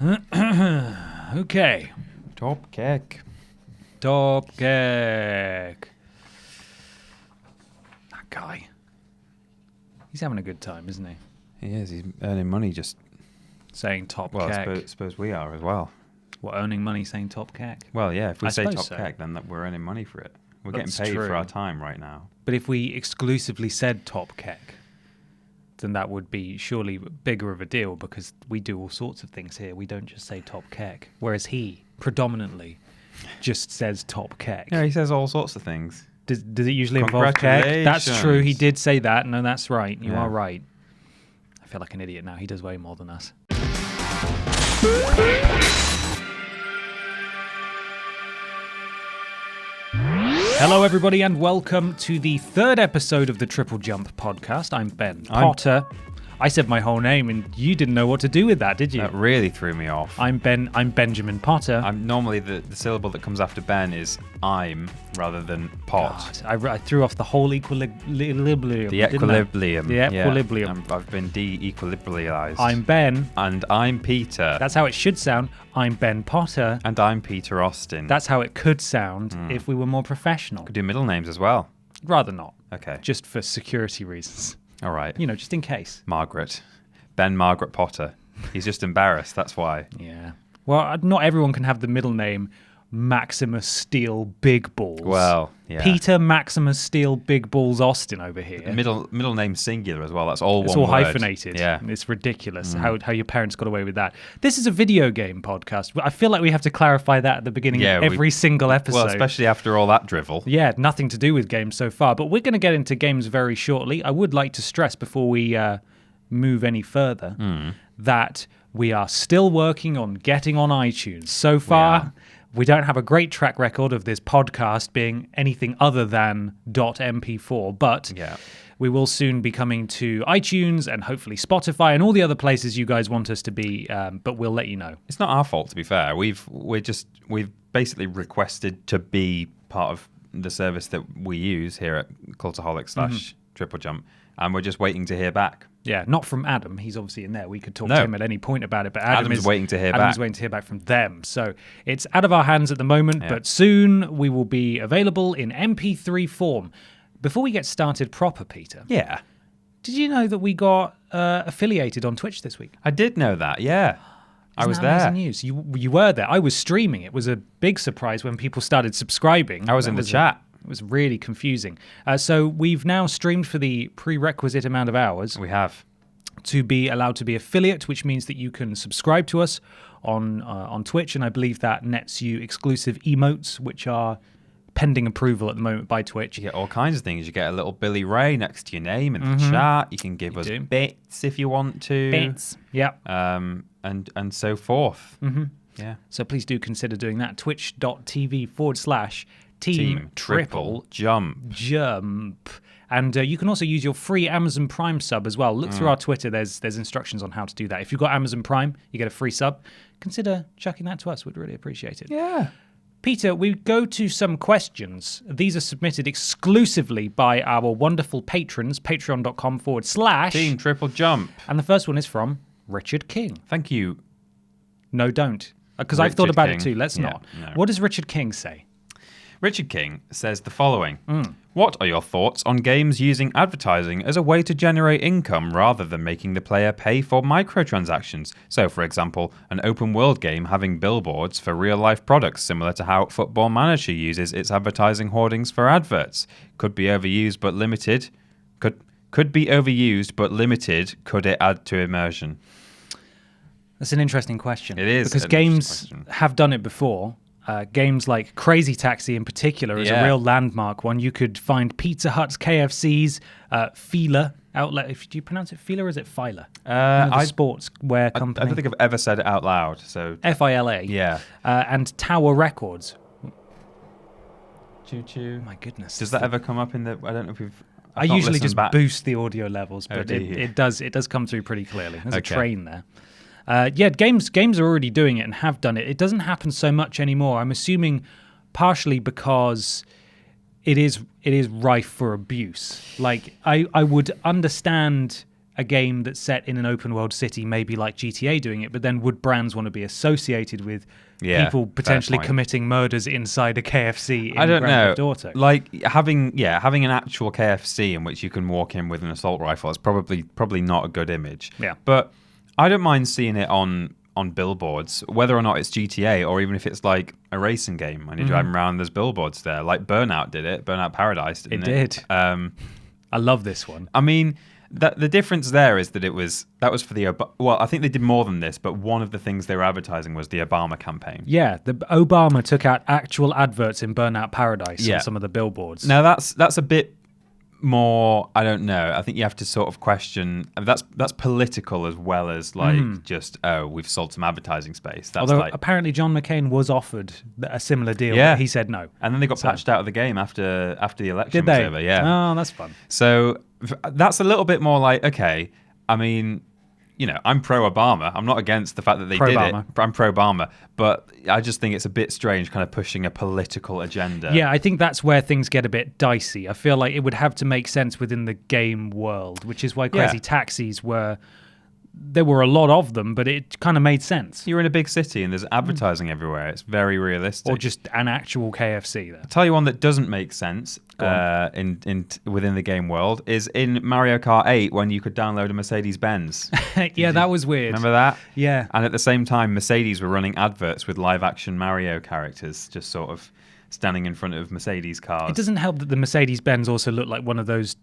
Okay. Top keg. Top keg. That guy. He's having a good time, isn't he? He is. He's earning money just... Saying top Well, keg. I suppose we are as well. What, earning money saying top keg? Well, yeah, if we say top so. keg, then we're earning money for it. We're That's getting paid true. for our time right now. But if we exclusively said top keg, then that would be surely bigger of a deal because we do all sorts of things here. We don't just say top keg. Whereas he predominantly just says top keg. Yeah, he says all sorts of things. Does it usually involve keg? That's true. He Congratulations. did say that. No, that's right. You Yeah. are right. I feel like an idiot now. He does way more than us. Hello, everybody, and welcome to the third episode of the TripleJump podcast. I'm Ben Potter. I said my whole name, and you didn't know what to do with that, did you? That really threw me off. I'm Benjamin Potter. I'm normally the syllable that comes after Ben is I'm rather than pot. God, I threw off the whole equilibrium. The equilibrium. The equilibrium. Yeah, I've been de-equilibrialized. I'm Ben. And I'm Peter. That's how it should sound. I'm Ben Potter. And I'm Peter Austin. That's how it could sound if we were more professional. Could do middle names as well. Rather not. Okay. Just for security reasons. All right. You know, just in case. Margaret. Ben Margaret Potter. He's just embarrassed, that's why. Yeah. Well, not everyone can have the middle name Maximus Steele Big Balls. Well, yeah. Peter Maximus Steele Big Balls Austin over here. Middle name singular as well. That's all It's one all word. hyphenated. Yeah. It's ridiculous how your parents got away with that. This is a video game podcast. I feel like we have to clarify that at the beginning of every single episode. Well, especially after all that drivel. Yeah, nothing to do with games so far, but we're going to get into games very shortly. I would like to stress before we move any further that we are still working on getting on iTunes. So far, we don't have a great track record of this podcast being anything other than .mp4, but we will soon be coming to iTunes and hopefully Spotify and all the other places you guys want us to be, but we'll let you know. It's not our fault, to be fair. We've basically requested to be part of the service that we use here at Cultaholic / TripleJump, and we're just waiting to hear back. Yeah, not from Adam. He's obviously in there. We could talk to him at any point about it, but Adam's waiting to hear back. Adam's waiting to hear back from them. So it's out of our hands at the moment, but soon we will be available in MP3 form. Before we get started proper, Peter. Yeah. Did you know that we got affiliated on Twitch this week? I did know that, yeah. I was Isn't that there. amazing news? You were there. I was streaming. It was a big surprise when people started subscribing. I was in the chat. It was really confusing. So we've now streamed for the prerequisite amount of hours. We have. To be allowed to be affiliate, which means that you can subscribe to us on Twitch, and I believe that nets you exclusive emotes, which are pending approval at the moment by Twitch. You get all kinds of things. You get a little Billy Ray next to your name in the chat. You can give us bits if you want to. Bits, yeah. And so forth. Yeah. So please do consider doing that. Twitch.tv/Team Triple Jump. Jump. And you can also use your free Amazon Prime sub as well. Look through our Twitter. There's instructions on how to do that. If you've got Amazon Prime, you get a free sub. Consider chucking that to us. We'd really appreciate it. Yeah. Peter, we go to some questions. These are submitted exclusively by our wonderful patrons, patreon.com/ Team Triple Jump. And the first one is from Richard King. Thank you. No, don't. Because I've thought about it King. too. Let's Yeah, not. no. What does Richard King say? Richard King says the following. What are your thoughts on games using advertising as a way to generate income rather than making the player pay for microtransactions? So, for example, an open world game having billboards for real-life products similar to how Football Manager uses its advertising hoardings for adverts. Could be overused but limited. Could be overused but limited. Could it add to immersion? That's an interesting question. It is. Because an games interesting question. have done it before. Games like Crazy Taxi in particular is a real landmark one. You could find Pizza Hut's, KFC's, Fila outlet. Do you pronounce it Fila or is it Fila? The sportswear company. I don't think I've ever said it out loud. So FILA. Yeah. And Tower Records. Choo choo. My goodness. Does that ever come up in the? I don't know if we've. I usually just boost the audio levels, but do you? it does come through pretty clearly. There's a Okay. train there. Games are already doing it and have done it. It doesn't happen so much anymore. I'm assuming partially because it is rife for abuse. Like I would understand a game that's set in an open world city, maybe like GTA doing it, but then would brands want to be associated with people potentially committing murders inside a KFC in Grand Theft Auto? Like having an actual KFC in which you can walk in with an assault rifle is probably not a good image. Yeah. But I don't mind seeing it on billboards, whether or not it's GTA or even if it's like a racing game and you're driving around, there's billboards there. Like Burnout did it. Burnout Paradise didn't it? It did. I love this one. I mean, the difference there is that that was for the I think they did more than this, but one of the things they were advertising was the Obama campaign. Yeah, the Obama took out actual adverts in Burnout Paradise on some of the billboards. Now that's a bit more, I don't know. I think you have to sort of question that's political as well as like just we've sold some advertising space. That's Although apparently John McCain was offered a similar deal, but he said no. And then they got patched out of the game after the election was over. Yeah. Oh, that's fun. So that's a little bit more like, okay, I mean, you know, I'm pro-Obama. I'm not against the fact that they did it. I'm pro-Obama. But I just think it's a bit strange kind of pushing a political agenda. Yeah, I think that's where things get a bit dicey. I feel like it would have to make sense within the game world, which is why Crazy Taxis there were a lot of them, but it kind of made sense. You're in a big city and there's advertising everywhere. It's very realistic. Or just an actual KFC there. I'll tell you one that doesn't make sense within the game world is in Mario Kart 8 when you could download a Mercedes-Benz. Yeah, that was weird. Remember that? Yeah. And at the same time, Mercedes were running adverts with live-action Mario characters just sort of standing in front of Mercedes cars. It doesn't help that the Mercedes-Benz also looked like one of those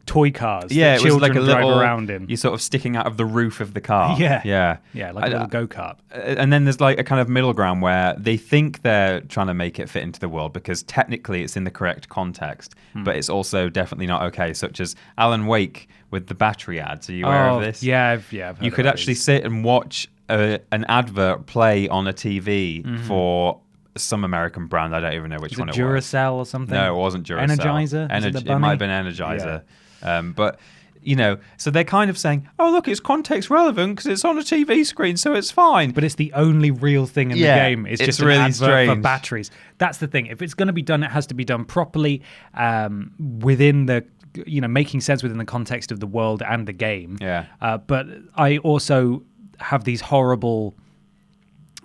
toy cars that children it was like a drive little, around in. You're sort of sticking out of the roof of the car. Yeah, like a little go-kart. And then there's like a kind of middle ground where they think they're trying to make it fit into the world because technically it's in the correct context, but it's also definitely not okay, such as Alan Wake with the battery ads. Are you aware of this? Yeah, I've heard you could actually sit and watch an advert play on a TV for some American brand. I don't even know which one it was. Duracell or something? No, it wasn't Duracell. Energizer? It might have been Energizer. But, you know, so they're kind of saying, oh, look, it's context relevant because it's on a TV screen, so it's fine. But it's the only real thing in the game. It's just really an advert strange for batteries. That's the thing. If it's going to be done, it has to be done properly within the, making sense within the context of the world and the game. Yeah. But I also have these horrible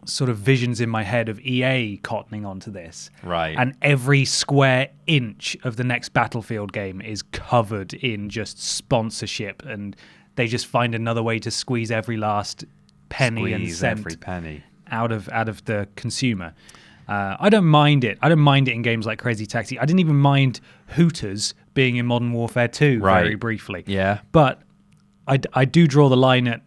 sort of visions in my head of EA cottoning onto this. Right. And every square inch of the next Battlefield game is covered in just sponsorship, and they just find another way to squeeze every last penny and cent out of the consumer. I don't mind it. I don't mind it in games like Crazy Taxi. I didn't even mind Hooters being in Modern Warfare 2 very briefly. Yeah. But I do draw the line at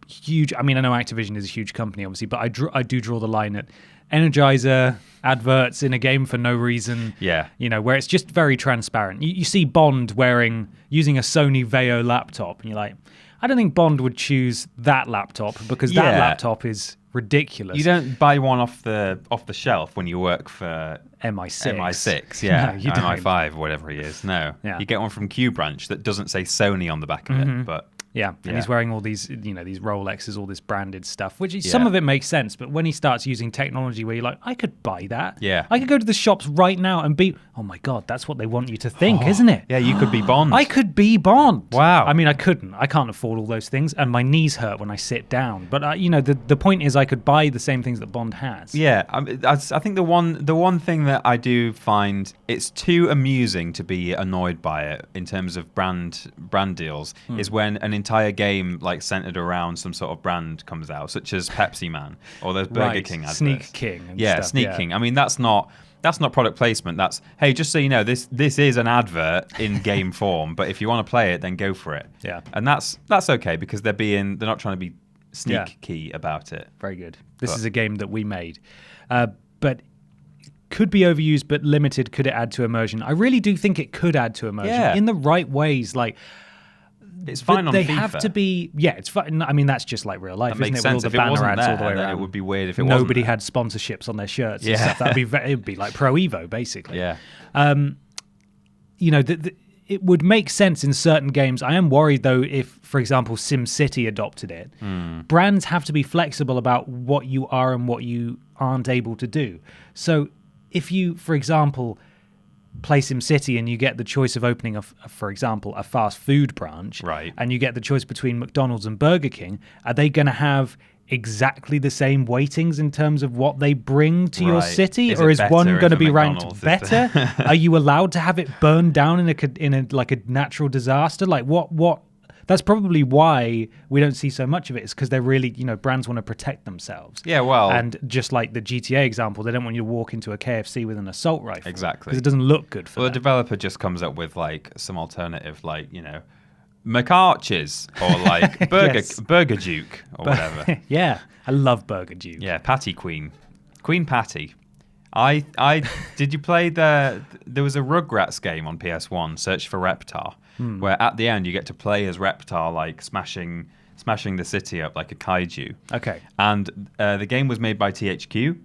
huge. I mean, I know Activision is a huge company, obviously, but I do draw the line at Energizer adverts in a game for no reason. Yeah. Where it's just very transparent. You see Bond using a Sony Vaio laptop, and you're like, I don't think Bond would choose that laptop because that laptop is ridiculous. You don't buy one off the shelf when you work for MI6. Yeah. No, you MI5 or whatever he is. No. Yeah. You get one from Q Branch that doesn't say Sony on the back of it, but yeah, and he's wearing all these, these Rolexes, all this branded stuff, which some of it makes sense. But when he starts using technology where you're like, I could buy that. Yeah. I could go to the shops right now and be, oh my God, that's what they want you to think, isn't it? Yeah, you could be Bond. I could be Bond. Wow. I mean, I couldn't. I can't afford all those things, and my knees hurt when I sit down. But, the point is I could buy the same things that Bond has. Yeah, I think the one thing that I do find it's too amusing to be annoyed by it in terms of brand deals is when an entire game like centered around some sort of brand comes out, such as Pepsi Man or those Burger King adverts. Sneak King. And Sneak King. I mean, that's not product placement. That's, hey, just so you know, this is an advert in game form, but if you want to play it, then go for it. Yeah. And that's okay because they're not trying to be sneaky about it. Very good. This is a game that we made, but could be overused, but limited. Could it add to immersion? I really do think it could add to immersion in the right ways. Like, it's fine on they FIFA. have to be. Yeah, it's fine. I mean, that's just like real life, that isn't makes it? sense. With all the If it banner wasn't ads there, all the way around. then it would be weird if it Nobody wasn't had sponsorships on their shirts and stuff. It'd be like Pro Evo, basically. Yeah. It would make sense in certain games. I am worried, though, if, for example, SimCity adopted it. Brands have to be flexible about what you are and what you aren't able to do. So if you, for example, play SimCity and you get the choice of opening, for example, a fast food branch, right, and you get the choice between McDonald's and Burger King, are they going to have exactly the same weightings in terms of what they bring to your city, or is one going to be ranked better? Are you allowed to have it burned down in a like a natural disaster? Like what? That's probably why we don't see so much of it. Is because they're really, brands want to protect themselves. Yeah, well, and just like the GTA example, they don't want you to walk into a KFC with an assault rifle. Exactly, because it doesn't look good for them. The developer just comes up with like some alternative, like McArches or like Burger Duke or whatever. Yeah, I love Burger Duke. Yeah, Patty Queen Patty. I did you play there was a Rugrats game on PS1, Search for Reptar, where at the end you get to play as Reptar, like smashing the city up like a kaiju. Okay. And the game was made by THQ,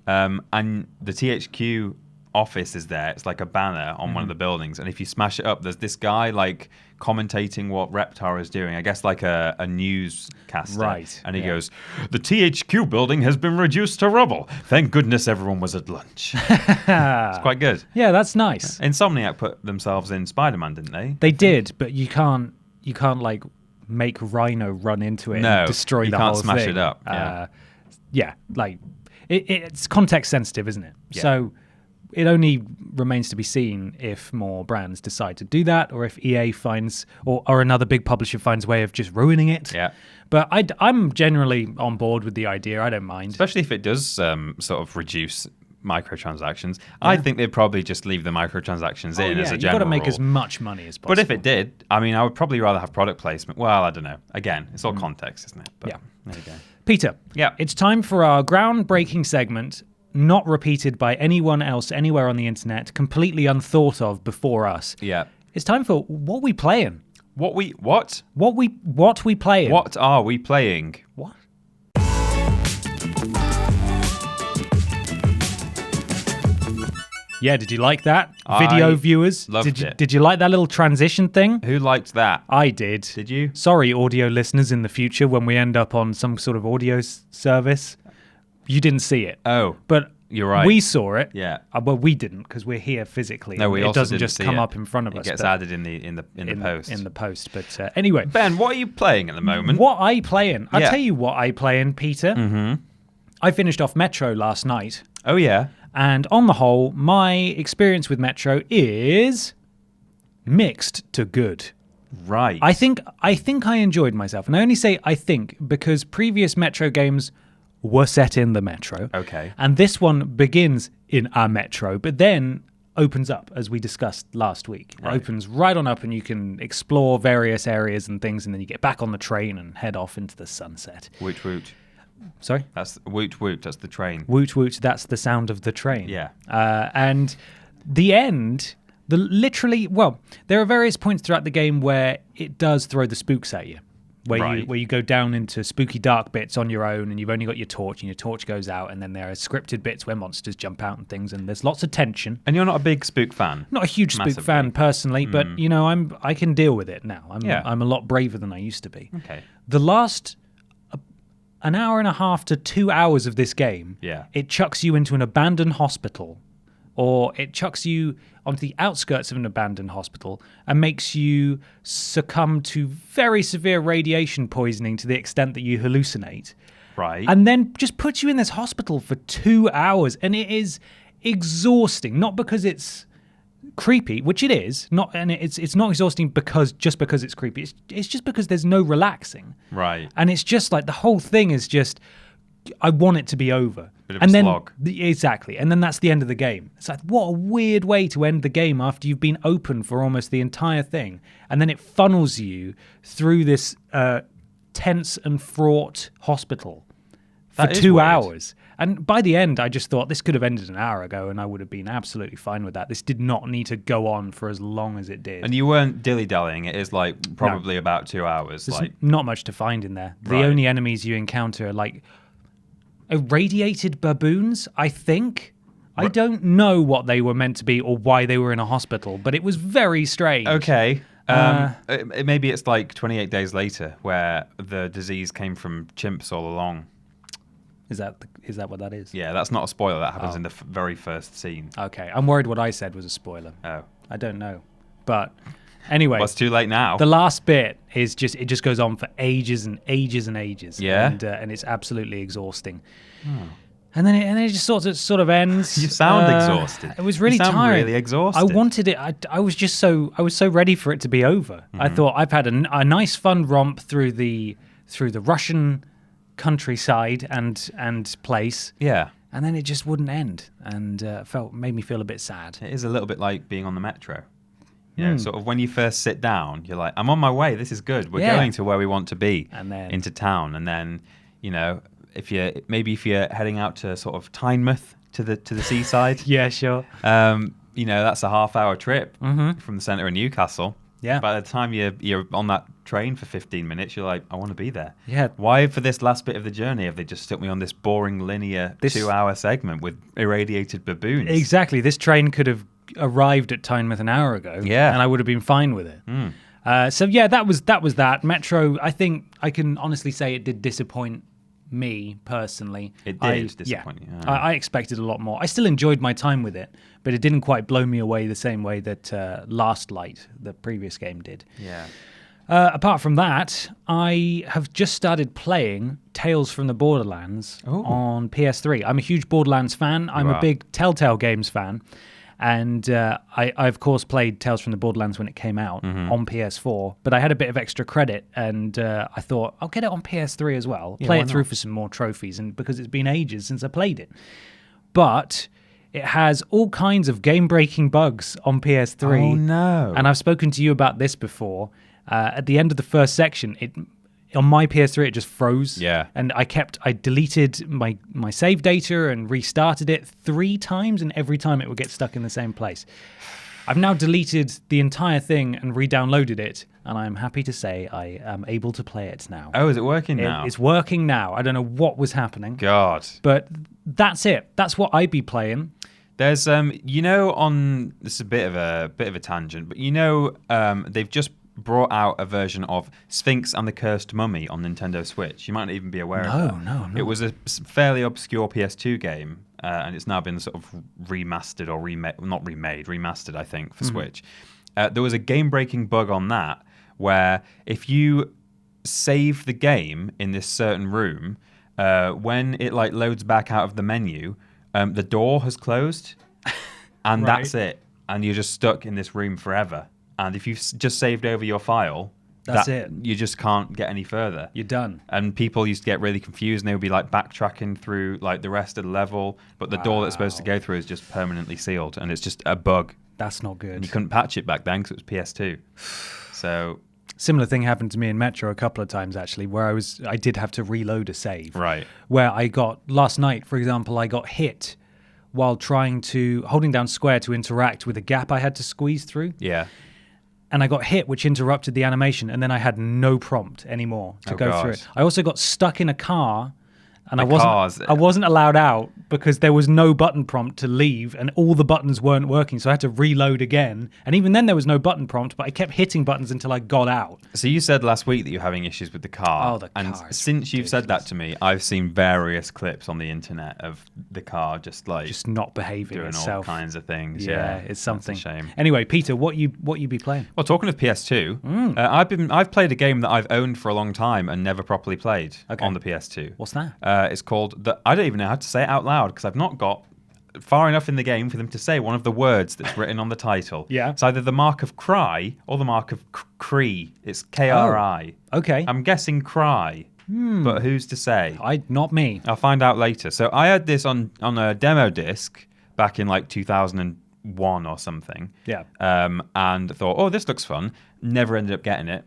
and the THQ office is there. It's like a banner on one of the buildings, and if you smash it up, there's this guy like commentating what Reptar is doing, I guess like a newscaster, right? And he goes, "The THQ building has been reduced to rubble. Thank goodness everyone was at lunch." It's quite good. Yeah, that's nice. Insomniac put themselves in Spider-Man, didn't they? They did, but you can't like make Rhino run into it and destroy the whole thing. You can't smash it up. Yeah, like it's context sensitive, isn't it? Yeah. So it only remains to be seen if more brands decide to do that, or if EA finds, or another big publisher finds a way of just ruining it. Yeah. But I'm generally on board with the idea. I don't mind. Especially if it does sort of reduce microtransactions. I think they'd probably just leave the microtransactions in as a general You've got to make rule. as much money as possible. But if it did, I mean, I would probably rather have product placement. Well, I don't know. Again, it's all context, isn't it? But yeah. There you go. Peter. Yeah. It's time for our groundbreaking segment, not repeated by anyone else anywhere on the internet, completely unthought of before us. Yeah. It's time for What We Playing. What we playing? What are we playing? What? Yeah, did you like that? Video viewers? Loved it. Did you like that little transition thing? Who liked that? I did. Did you? Sorry, audio listeners in the future, when we end up on some sort of audio service. You didn't see it. Oh. But you're right. We saw it. Yeah. Well, we didn't, because we're here physically. No, we it also doesn't didn't just see come it. up in front of us. It gets added in the post. In the post. But anyway. Ben, what are you playing at the moment? What I playing? I'll tell you what I playing, Peter. Mm-hmm. I finished off Metro last night. Oh, yeah. And on the whole, my experience with Metro is mixed to good. Right. I think I enjoyed myself. And I only say I think because previous Metro games were set in the Metro. Okay. And this one begins in a Metro, but then opens up, as we discussed last week. It opens right on up and you can explore various areas and things, and then you get back on the train and head off into the sunset. Woot woot. Sorry? That's woot woot, that's the train. Woot woot, that's the sound of the train. Yeah. And the end, there are various points throughout the game where it does throw the spooks at you. Where you go down into spooky dark bits on your own, and you've only got your torch, and your torch goes out, and then there are scripted bits where monsters jump out and things, and there's lots of tension. And you're not a big spook fan? Not a huge spook fan personally, but I can deal with it now. I'm a lot braver than I used to be. Okay. The last an hour and a half to 2 hours of this game, it chucks you into an abandoned hospital, or it chucks you onto the outskirts of an abandoned hospital and makes you succumb to very severe radiation poisoning to the extent that you hallucinate. Right. And then just puts you in this hospital for 2 hours, and it is exhausting. Not because it's creepy, which it is, it's not exhausting because it's creepy. It's just because there's no relaxing. Right. And it's just like the whole thing is just, I want it to be over. Bit of a slog. Exactly. And then that's the end of the game. It's like, what a weird way to end the game after you've been open for almost the entire thing. And then it funnels you through this tense and fraught hospital for 2 hours. And by the end, I just thought this could have ended an hour ago, and I would have been absolutely fine with that. This did not need to go on for as long as it did. And you weren't dilly-dallying. It is like probably about 2 hours. There's not much to find in there. The only enemies you encounter are like irradiated baboons, I think. I don't know what they were meant to be or why they were in a hospital, but it was very strange. Okay. Maybe it's like 28 days later, where the disease came from chimps all along. Is that what that is? Yeah, that's not a spoiler. That happens in the very first scene. Okay, I'm worried what I said was a spoiler. Oh. I don't know. But anyway. Well, it's too late now. The last bit is it just goes on for ages and ages and ages. Yeah. And it's absolutely exhausting. And then it just sort of ends. You sound exhausted. It was really you sound tiring. really exhausted. I wanted it. I was so ready for it to be over. I thought I've had a nice fun romp through the Russian countryside and place. Yeah. And then it just wouldn't end, and made me feel a bit sad. It is a little bit like being on the metro. You know, sort of when you first sit down, you're like, I'm on my way. This is good. We're going to where we want to be, and then into town. And then, you know, if you're heading out to sort of Tynemouth to the seaside, yeah, sure. You know, that's a half-hour trip from the centre of Newcastle. Yeah. By the time you're on that train for 15 minutes, you're like, I want to be there. Yeah. Why for this last bit of the journey have they just stuck me on this boring linear 2-hour segment with irradiated baboons? Exactly. This train could have arrived at Tynemouth an hour ago. Yeah. And I would have been fine with it. So yeah, that was that. Metro, I think I can honestly say it did disappoint me personally. It did disappoint you. Yeah. I expected a lot more. I still enjoyed my time with it, but it didn't quite blow me away the same way that Last Light, the previous game, did. Yeah. Apart from that, I have just started playing Tales from the Borderlands on PS3. I'm a huge Borderlands fan. I'm a big Telltale Games fan. And I of course, played Tales from the Borderlands when it came out on PS4. But I had a bit of extra credit, and I thought, I'll get it on PS3 as well. Play it through for some more trophies, and because it's been ages since I played it. But it has all kinds of game-breaking bugs on PS3. Oh, no. And I've spoken to you about this before. At the end of the first section, on my PS3 it just froze. Yeah. And I deleted my save data and restarted it 3 times, and every time it would get stuck in the same place. I've now deleted the entire thing and re-downloaded it, and I'm happy to say I am able to play it now. Oh, is it working now? It's working now. I don't know what was happening. God. But that's it. That's what I'd be playing. There's you know, this is a bit of a tangent, but you know, they've just brought out a version of Sphinx and the Cursed Mummy on Nintendo Switch. You might not even be aware of that. No. It was a fairly obscure PS2 game, and it's now been sort of remastered or remastered, I think, for Switch. There was a game-breaking bug on that where if you save the game in this certain room, when it like loads back out of the menu, the door has closed, and that's it. And you're just stuck in this room forever. And if you've just saved over your file, that's it. You just can't get any further. You're done. And people used to get really confused, and they would be like backtracking through like the rest of the level, but the door that's supposed to go through is just permanently sealed, and it's just a bug. That's not good. And you couldn't patch it back then because it was PS2. So similar thing happened to me in Metro a couple of times actually, where I did have to reload a save. Right. Where last night, for example, I got hit while holding down square to interact with a gap I had to squeeze through. Yeah. And I got hit, which interrupted the animation, and then I had no prompt anymore to go through it. I also got stuck in a car, and I wasn't allowed out because there was no button prompt to leave, and all the buttons weren't working, so I had to reload again. And even then, there was no button prompt, but I kept hitting buttons until I got out. So you said last week that you're having issues with the car. Oh, the car. And since you've said that to me, I've seen various clips on the internet of the car just not behaving doing itself. all kinds of things. Yeah, it's something. That's a shame. Anyway, Peter, what you be playing? Well, talking of PS2, I've played a game that I've owned for a long time and never properly played on the PS2. What's that? It's called I don't even know how to say it out loud because I've not got far enough in the game for them to say one of the words that's written on the title. Yeah. It's either the mark of cry or the mark of Cree. It's KRI. Oh, okay. I'm guessing cry, but who's to say? Not me. I'll find out later. So I had this on a demo disc back in like 2001 or something. Yeah. And thought, oh, this looks fun. Never ended up getting it.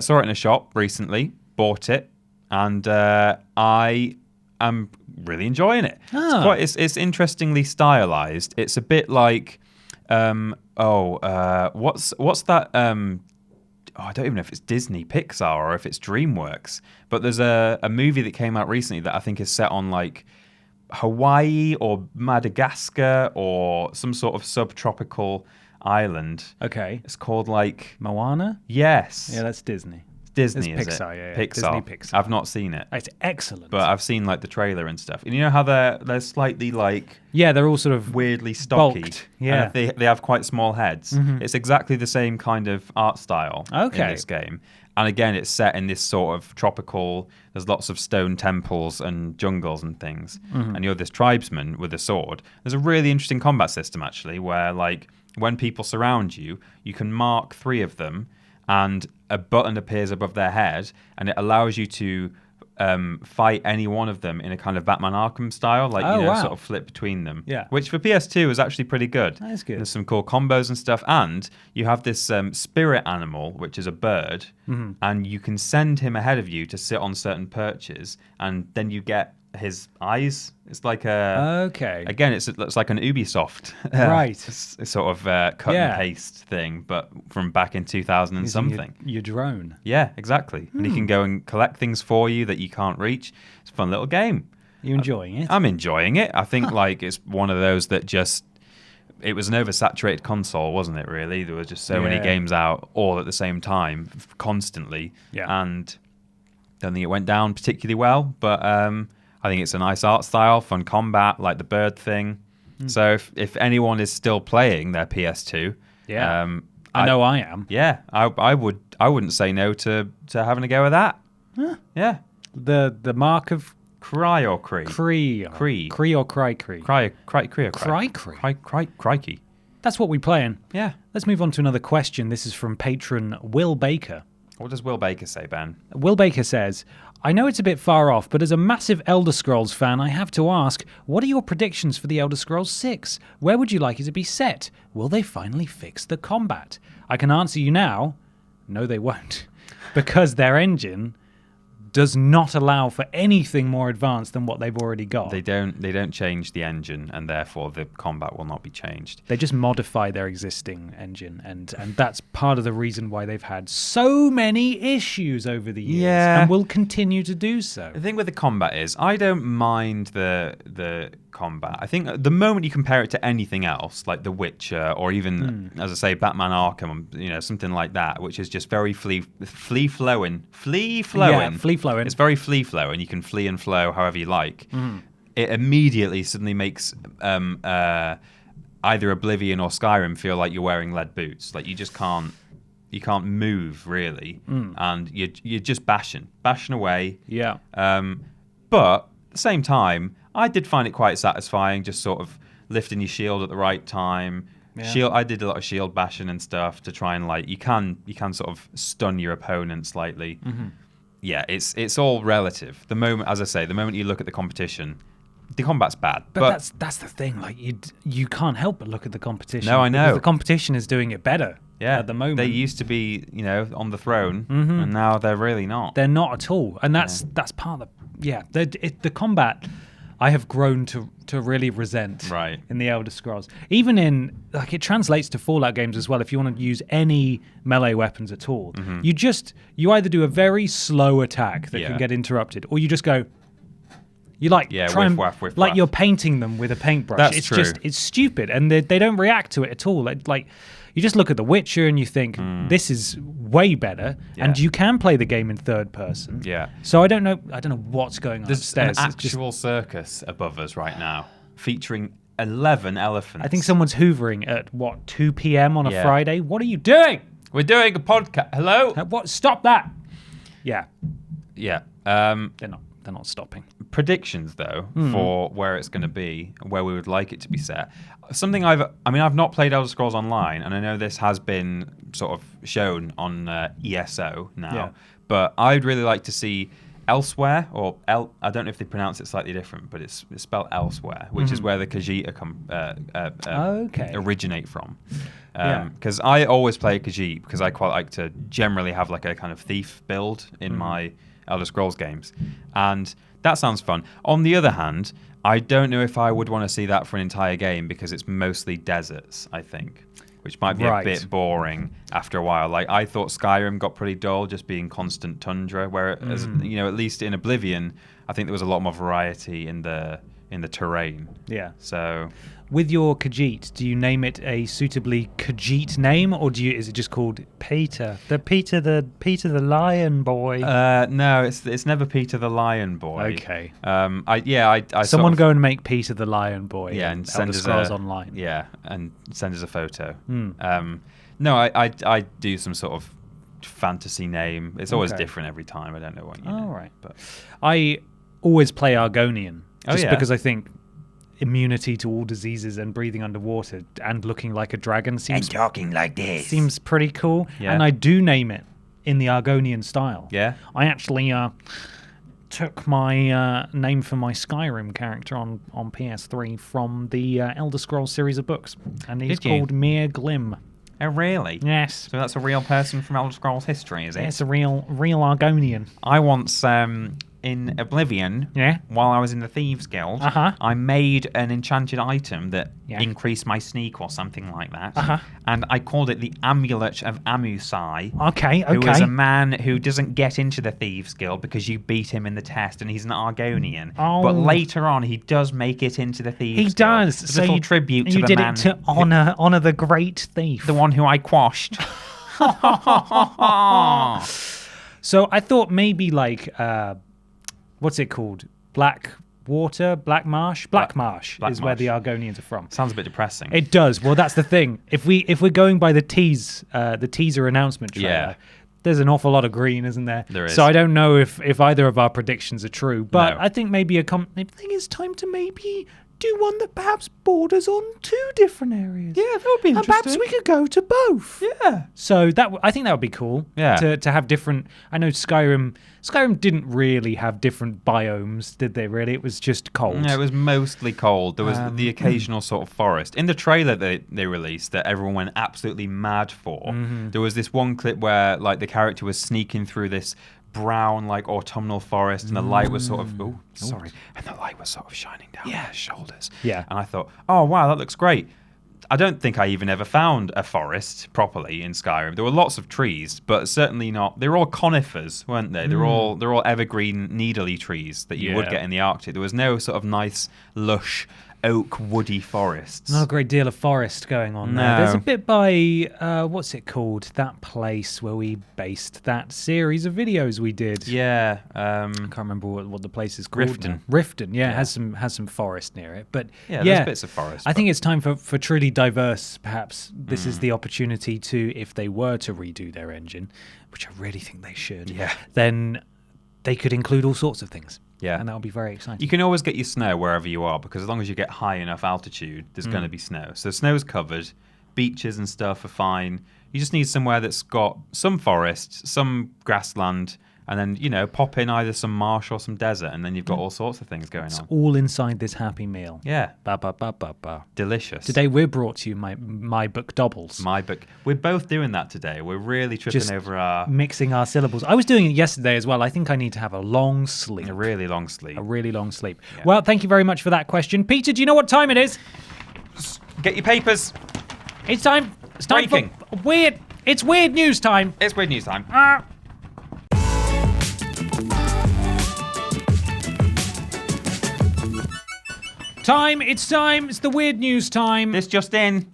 Saw it in a shop recently, bought it, and I am really enjoying it. It's interestingly stylized. It's a bit like what's that I don't even know if it's Disney, Pixar, or if it's DreamWorks, but there's a movie that came out recently that I think is set on like Hawaii or Madagascar or some sort of subtropical island. Okay. It's called like Moana? Yes. Yeah, that's Disney. Disney, It's is Pixar, it? yeah. Pixar. Disney Pixar. I've not seen it, It's excellent. but I've seen like the trailer and stuff. And you know how they're slightly like yeah, they're all sort of weirdly stocky. bulked. Yeah. And they have quite small heads. It's exactly the same kind of art style in Okay. this game. And again, it's set in this sort of tropical. There's lots of stone temples and jungles and things. And you're this tribesman with a sword. There's a really interesting combat system actually, where like when people surround you, you can mark 3 of them, and a button appears above their head, and it allows you to fight any one of them in a kind of Batman Arkham style, like wow. sort of flip between them. Yeah. Which for PS2 is actually pretty good. That is good. There's some cool combos and stuff, and you have this spirit animal, which is a bird, and you can send him ahead of you to sit on certain perches, and then you get his eyes. It's like a Okay. again, it's like an Ubisoft Right. sort of cut and paste thing, but from back in 2000 and Using something. Your drone. Yeah, exactly. And he can go and collect things for you that you can't reach. It's a fun little game. You enjoying it? I'm enjoying it. I think like it's one of those that just it was an oversaturated console, wasn't it? Really, there were just so many games out all at the same time, constantly. Yeah. And don't think it went down particularly well, but I think it's a nice art style, fun combat, like the bird thing. So if anyone is still playing their PS2, I know I am. yeah, I wouldn't say no to having a go at that. Yeah, The mark of cry or cree, Cree. Cree. Cree or cry cree. cry or Cry. crikey. That's what we're playing. Yeah. Let's move on to another question. This is from patron Will Baker. What does Will Baker say, Ben? Will Baker says, I know it's a bit far off, but as a massive Elder Scrolls fan, I have to ask, what are your predictions for the Elder Scrolls 6? Where would you like it to be set? Will they finally fix the combat? I can answer you now, no they won't, because their engine does not allow for anything more advanced than what they've already got. They don't change the engine, and therefore the combat will not be changed. They just modify their existing engine, and that's part of the reason why they've had so many issues over the years, and will continue to do so. The thing with the combat is, I don't mind the combat. I think the moment you compare it to anything else, like The Witcher, or even, as I say, Batman Arkham, something like that, which is just very free flowing. Yeah, flea flowing. It's very free flowing. You can flee and flow however you like. It immediately suddenly makes either Oblivion or Skyrim feel like you're wearing lead boots. Like you just can't. You can't move really, and you're just bashing away. Yeah. But at the same time, I did find it quite satisfying, just sort of lifting your shield at the right time. Yeah. I did a lot of shield bashing and stuff to try and you can sort of stun your opponent slightly. Yeah, it's all relative. The moment, as I say, the moment you look at the competition, the combat's bad. But that's the thing. Like you can't help but look at the competition. No, I know. Because the competition is doing it better. Yeah, at the moment they used to be, on the throne, and now they're really not. They're not at all, and that's part of the combat. I have grown to really resent in the Elder Scrolls. Even in it translates to Fallout games as well. If you want to use any melee weapons at all, you either do a very slow attack that can get interrupted, or you just go. You try and whiff, you're painting them with a paintbrush. That's true. It's stupid, and they don't react to it at all. Like you just look at The Witcher and you think this is way better, and you can play the game in third person. Yeah. So I don't know what's going on There's upstairs. an actual circus above us right now, featuring 11 elephants. I think someone's hoovering at 2 p.m. on a Friday. What are you doing? We're doing a podcast. Hello. What? Stop that. Yeah. Yeah. They're not stopping. Predictions though for where it's going to be, where we would like it to be set. Something I've not played Elder Scrolls Online, and I know this has been sort of shown on ESO now, but I'd really like to see Elsewhere, or I don't know if they pronounce it slightly different, but it's spelled Elsewhere, which is where the Khajiit originate from. Because I always play Khajiit because I quite like to generally have like a kind of thief build in my Elder Scrolls games, and that sounds fun. On the other hand, I don't know if I would want to see that for an entire game because it's mostly deserts, I think, which might be a bit boring after a while. Like I thought Skyrim got pretty dull, just being constant tundra, whereas at least in Oblivion, I think there was a lot more variety in the in the terrain. Yeah. So With your Khajiit, do you name it a suitably Khajiit name, or is it just called Peter? Peter the Lion Boy. no, it's never Peter the Lion Boy. Okay. I Someone sort of, go and make Peter the Lion Boy. yeah, in and send Elder us Scrolls a, Online. Yeah, and send us a photo. No, I do some sort of fantasy name. It's always Okay. different every time. I don't know what you All know. right. But I always play Argonian, just yeah. because I think immunity to all diseases and breathing underwater and looking like a dragon seems talking like this. seems pretty cool. Yeah. And I do name it in the Argonian style. Yeah. I actually took my name for my Skyrim character on PS3 from the Elder Scrolls series of books, and he's Did you? called Mir Glim. Oh, really? Yes, So that's a real person from Elder Scrolls history, is it? it's a real Argonian. I once, in Oblivion, Yeah. while I was in the Thieves Guild, Uh-huh. I made an enchanted item that Yeah. increased my sneak or something like that. Uh-huh. And I called it the Amulet of Amusai. Okay, Who is okay. a man who doesn't get into the Thieves Guild because you beat him in the test, and he's an Argonian. Oh. But later on, he does make it into the Thieves He Guild. does. It's a little tribute to you the did man, it to honor the great thief. the one who I quashed. So I thought maybe like what's it called? Black Marsh Black is where Marsh. the Argonians are from. Sounds a bit depressing. It does. Well, that's the thing. If we're going by the teaser announcement trailer, Yeah. there's an awful lot of green, isn't there? There is. So I don't know if either of our predictions are true, but No. I think maybe I think it's time to maybe do one that perhaps borders on two different areas. Yeah, that would be And perhaps interesting. we could go to both. Yeah. So I think that would be cool. Yeah. To have different. I know Skyrim didn't really have different biomes, did they? Really, it was just cold. No, it was mostly cold. There was the occasional sort of forest. In the trailer they released that everyone went absolutely mad for, there was this one clip where like the character was sneaking through this brown like autumnal forest, and the light was sort of and the light was sort of shining down their shoulders. Yeah. And I thought, oh wow, that looks great. I don't think I even ever found a forest properly in Skyrim. There were lots of trees, but certainly not. They were all conifers, weren't they? They're all evergreen, needly trees that you would Yeah. get in the Arctic. There was no sort of nice, lush, oak, woody forests. Not a great deal of forest going on there. No. There's a bit by what's it called? That place where we based that series of videos we did. Yeah. I can't remember what the place is called. Riften. now. Riften, yeah, has some forest near it. But Yeah, there's bits of forest, I think it's time for truly diverse. Perhaps this is the opportunity to, if they were to redo their engine, which I really think they should. Yeah. Then they could include all sorts of things. Yeah. And that would be very exciting. You can always get your snow wherever you are, because as long as you get high enough altitude, there's going to be snow. So snow's covered, beaches and stuff are fine. You just need somewhere that's got some forest, some grassland, and then, pop in either some marsh or some desert, and then you've got all sorts of things going on. All inside this happy meal. Yeah. Ba ba ba ba ba. Delicious. Today we're brought to you my book doubles. My book. We're both doing that today. We're really tripping Just over our mixing our syllables. I was doing it yesterday as well. I think I need to have a long sleep. a really long sleep. A really long sleep. Well, thank you very much for that question. Peter, do you know what time it is? Get your papers. It's time. It's time Breaking. for weird. It's weird news time. It's weird news time. It's time. It's the weird news time. This just in.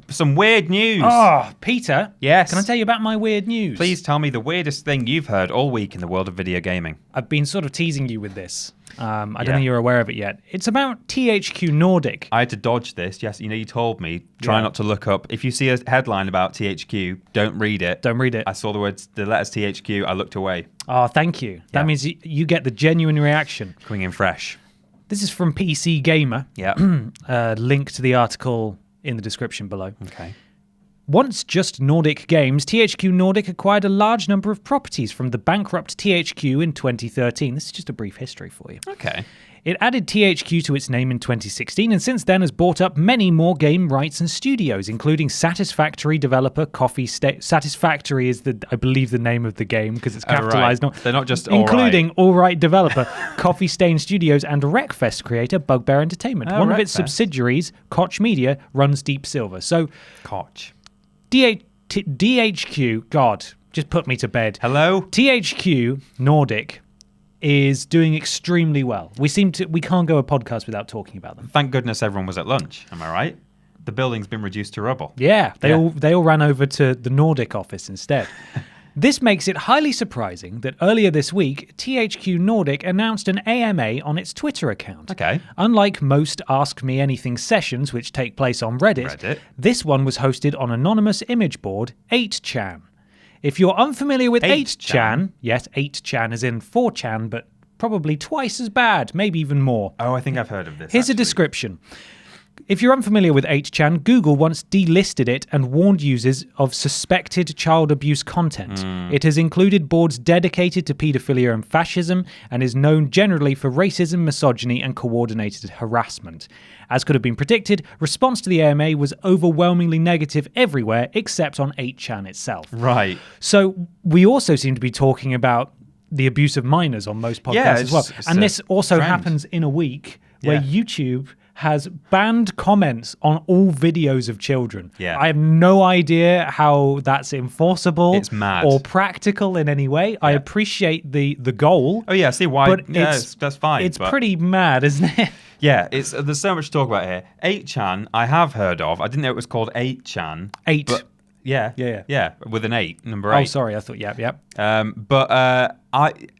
Some weird news. Oh, Peter. Yes. Can I tell you about my weird news? Please tell me the weirdest thing you've heard all week in the world of video gaming. I've been sort of teasing you with this. I don't Yeah. think you're aware of it yet. It's about THQ Nordic. I had to dodge this. Yes, you told me. Try Yeah. not to look up. If you see a headline about THQ, don't read it. Don't read it. I saw the letters THQ. I looked away. Oh, thank you. That Yeah. means you get the genuine reaction. Coming in fresh. This is from PC Gamer. Yeah. Link to the article in the description below. Okay. Once just Nordic Games, THQ Nordic acquired a large number of properties from the bankrupt THQ in 2013. This is just a brief history for you. Okay. It added THQ to its name in 2016 and since then has bought up many more game rights and studios, including Satisfactory developer Satisfactory is I believe the name of the game because it's capitalized. right. They're not just including All Right developer Coffee Stain Studios and Wreckfest creator Bugbear Entertainment. Oh, One of its Wreckfest. subsidiaries, Koch Media, runs Deep Silver. So Koch. DHQ, God, just put me to bed. Hello? THQ Nordic is doing extremely well. We can't go a podcast without talking about them. Thank goodness everyone was at lunch. Am I right? The building's been reduced to rubble. Yeah, they all ran over to the Nordic office instead. This makes it highly surprising that earlier this week, THQ Nordic announced an AMA on its Twitter account. Okay. Unlike most Ask Me Anything sessions which take place on Reddit, this one was hosted on anonymous image board 8chan. If you're unfamiliar with 8chan, yes, 8chan is in 4chan, but probably twice as bad, maybe even more. Oh, I think I've heard of this. Here's a description. If you're unfamiliar with 8chan, Google once delisted it and warned users of suspected child abuse content. It has included boards dedicated to paedophilia and fascism and is known generally for racism, misogyny, and coordinated harassment. As could have been predicted, response to the AMA was overwhelmingly negative everywhere except on 8chan itself. Right. So we also seem to be talking about the abuse of minors on most podcasts as well. And this also happens in a week where YouTube has banned comments on all videos of children. Yeah. I have no idea how that's enforceable. It's mad. Or practical in any way. I appreciate the goal. Oh yeah, I see why. But that's fine. It's pretty mad, isn't it? Yeah, there's so much to talk about here. 8chan, I have heard of. I didn't know it was called 8chan. 8. But yeah, with an 8, number 8. Oh, sorry, I thought, yep.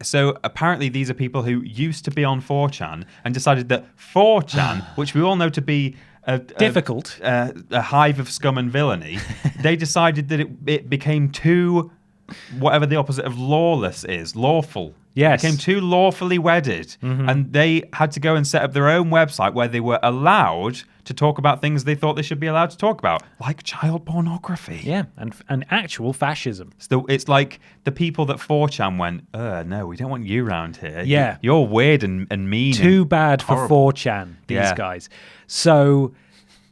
So apparently these are people who used to be on 4chan and decided that 4chan, which we all know to be difficult, a hive of scum and villainy, they decided that it became too, whatever the opposite of lawless is, lawful. Yes. Became too lawfully wedded. And they had to go and set up their own website where they were allowed to talk about things they thought they should be allowed to talk about, like child pornography. Yeah, and actual fascism. So it's like the people that 4chan went, no, we don't want you around here. Yeah. You're weird and mean. Too bad for 4chan, these guys. So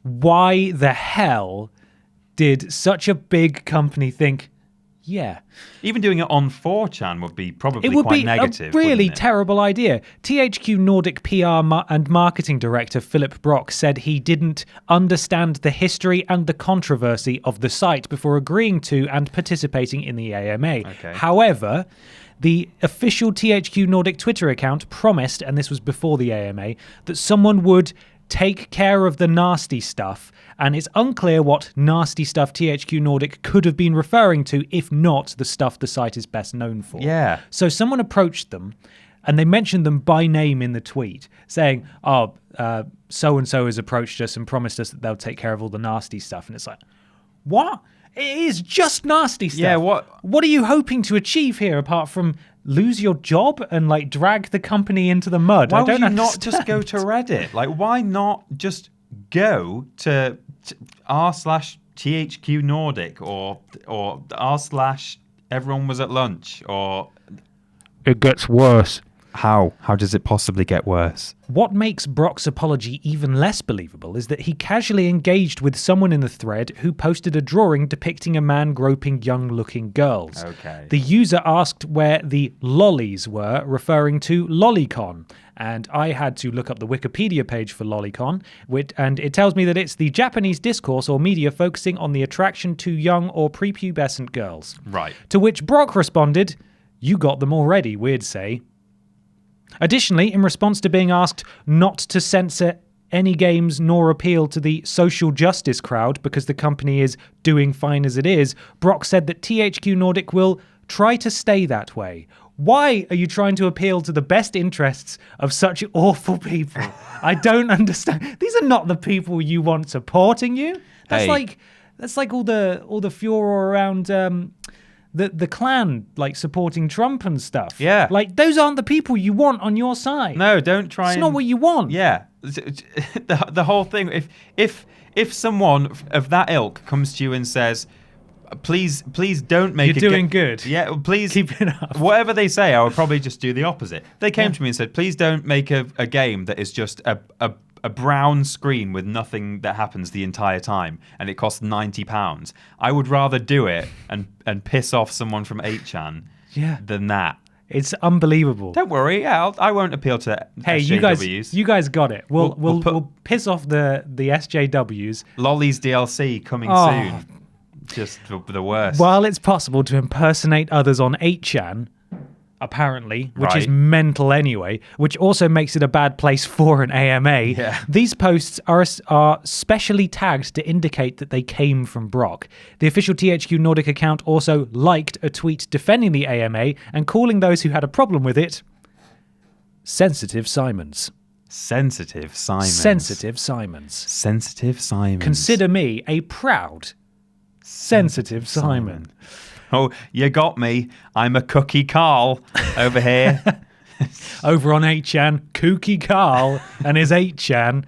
why the hell did such a big company think, yeah. Even doing it on 4chan would be probably quite negative. It would be a really terrible idea. THQ Nordic PR and marketing director Philip Brock said he didn't understand the history and the controversy of the site before agreeing to and participating in the AMA. Okay. However, the official THQ Nordic Twitter account promised, and this was before the AMA, that someone would take care of the nasty stuff, and it's unclear what nasty stuff THQ Nordic could have been referring to, if not the stuff the site is best known for. Yeah. So someone approached them, and they mentioned them by name in the tweet, saying, so-and-so has approached us and promised us that they'll take care of all the nasty stuff. And it's like, what? It is just nasty stuff. Yeah, what are you hoping to achieve here apart from lose your job and like drag the company into the mud? Why I don't would you understand. not just go to Reddit? Like, why not just go to r/THQ Nordic or r/everyone was at lunch or... It gets worse. How does it possibly get worse? What makes Brock's apology even less believable is that he casually engaged with someone in the thread who posted a drawing depicting a man groping young-looking girls. Okay. The user asked where the lollies were, referring to Lolicon. And I had to look up the Wikipedia page for Lolicon, and it tells me that it's the Japanese discourse or media focusing on the attraction to young or prepubescent girls. Right. To which Brock responded, "You got them already, we'd say." Additionally, in response to being asked not to censor any games nor appeal to the social justice crowd because the company is doing fine as it is, Brock said that THQ Nordic will try to stay that way. Why are you trying to appeal to the best interests of such awful people? I don't understand. These are not the people you want supporting you. That's like all the furor around the Klan, like supporting Trump and stuff. Yeah. Like, those aren't the people you want on your side. No, don't try. It's not what you want. Yeah. The whole thing, if someone of that ilk comes to you and says, please don't make You're doing good. Yeah, please keep it up. Whatever they say, I would probably just do the opposite. They came to me and said, please don't make a game that is just a brown screen with nothing that happens the entire time and it costs £90. I would rather do it and piss off someone from 8chan than that. It's unbelievable. Don't worry, I won't appeal to SJWs. you guys got it. We'll piss off the SJWs. Lollies DLC coming soon. Just the worst. While it's possible to impersonate others on 8chan, apparently, which is Right. mental anyway, which also makes it a bad place for an AMA. Yeah. These posts are specially tagged to indicate that they came from Brock. The official THQ Nordic account also liked a tweet defending the AMA and calling those who had a problem with it Sensitive Simons. Sensitive Simons. Sensitive Simons. Sensitive Simons. Consider me a proud Sensitive Simon. Oh, you got me. I'm a cookie Carl over here. Over on 8chan, Kooky Carl and his 8chan.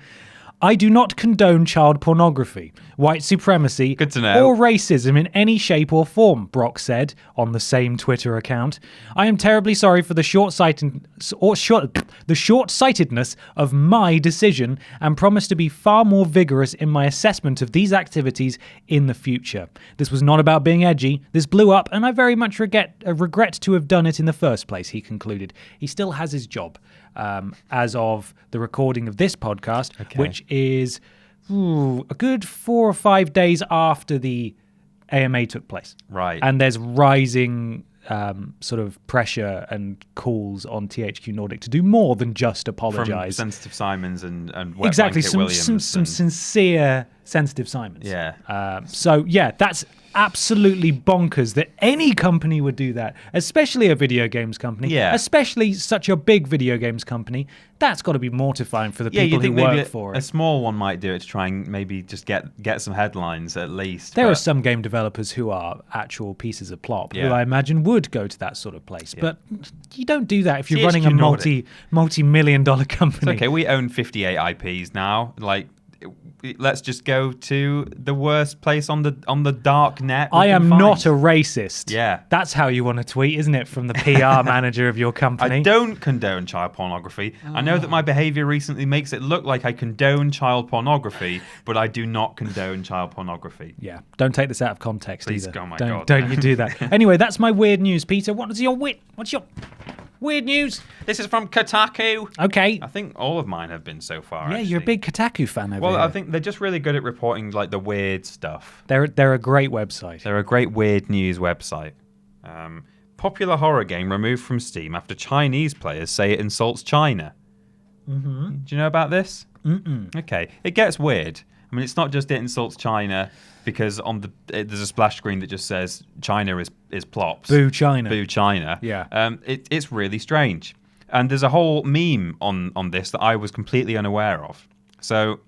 I do not condone child pornography, white supremacy, Good to know. or racism in any shape or form, Brock said on the same Twitter account. I am terribly sorry for the short-sightedness of my decision and promise to be far more vigorous in my assessment of these activities in the future. This was not about being edgy. This blew up, and I very much regret to have done it in the first place, he concluded. He still has his job. As of the recording of this podcast, which is a good 4 or 5 days after the AMA took place. Right. And there's rising sort of pressure and calls on THQ Nordic to do more than just From apologise. Sensitive Simons and Wet Exactly, Blanket some Williams. sincere Sensitive Simons. Yeah. So, yeah, that's absolutely bonkers that any company would do that, especially a video games company, Yeah. especially such a big video games company. That's got to be mortifying for the Yeah, people you who think maybe work for a it. small one might do it to try and maybe just get some headlines at least. There but- are some game developers who are actual pieces of plop who Yeah. I imagine would go to that sort of place. But you don't do that if you're running THQ a Nordic. multi-million-dollar company. It's okay, we own 58 IPs now. Like, let's just go to the worst place on the dark net. we I can am find. not a racist. Yeah. That's how you want to tweet, isn't it? From the PR manager of your company. I don't condone child pornography. I know that my behavior recently makes it look like I condone child pornography, but I do not condone child pornography. Yeah, don't take this out of context Please, either. oh my don't, God. Don't you do that. Anyway, that's my weird news, Peter. What's your weird news? This is from Kotaku. Okay. I think all of mine have been so far. Yeah, you're a actually. big Kotaku fan over Well, here. I think they're just really good at reporting like the weird stuff. They're a great website. They're a great weird news website. Popular horror game removed from Steam after Chinese players say it insults China. Mm-hmm. Do you know about this? Mm-mm. Okay, it gets weird. I mean, it's not just it insults China because there's a splash screen that just says China is plops. Boo China. Boo China. Yeah. It's really strange. And there's a whole meme on this that I was completely unaware of. So,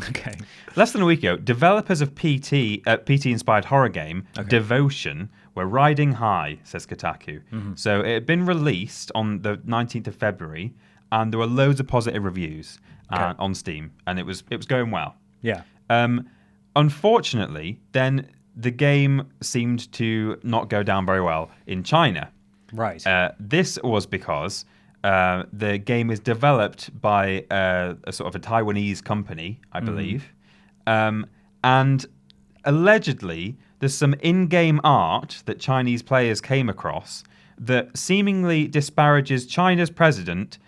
Okay. less than a week ago, developers of PT-inspired horror game Devotion were riding high, says Kotaku. So it had been released on the 19th of February, and there were loads of positive reviews on Steam, and it was going well. Yeah. Unfortunately, then the game seemed to not go down very well in China. Right. This was because the game is developed by a sort of a Taiwanese company, I believe. And allegedly, there's some in-game art that Chinese players came across that seemingly disparages China's president,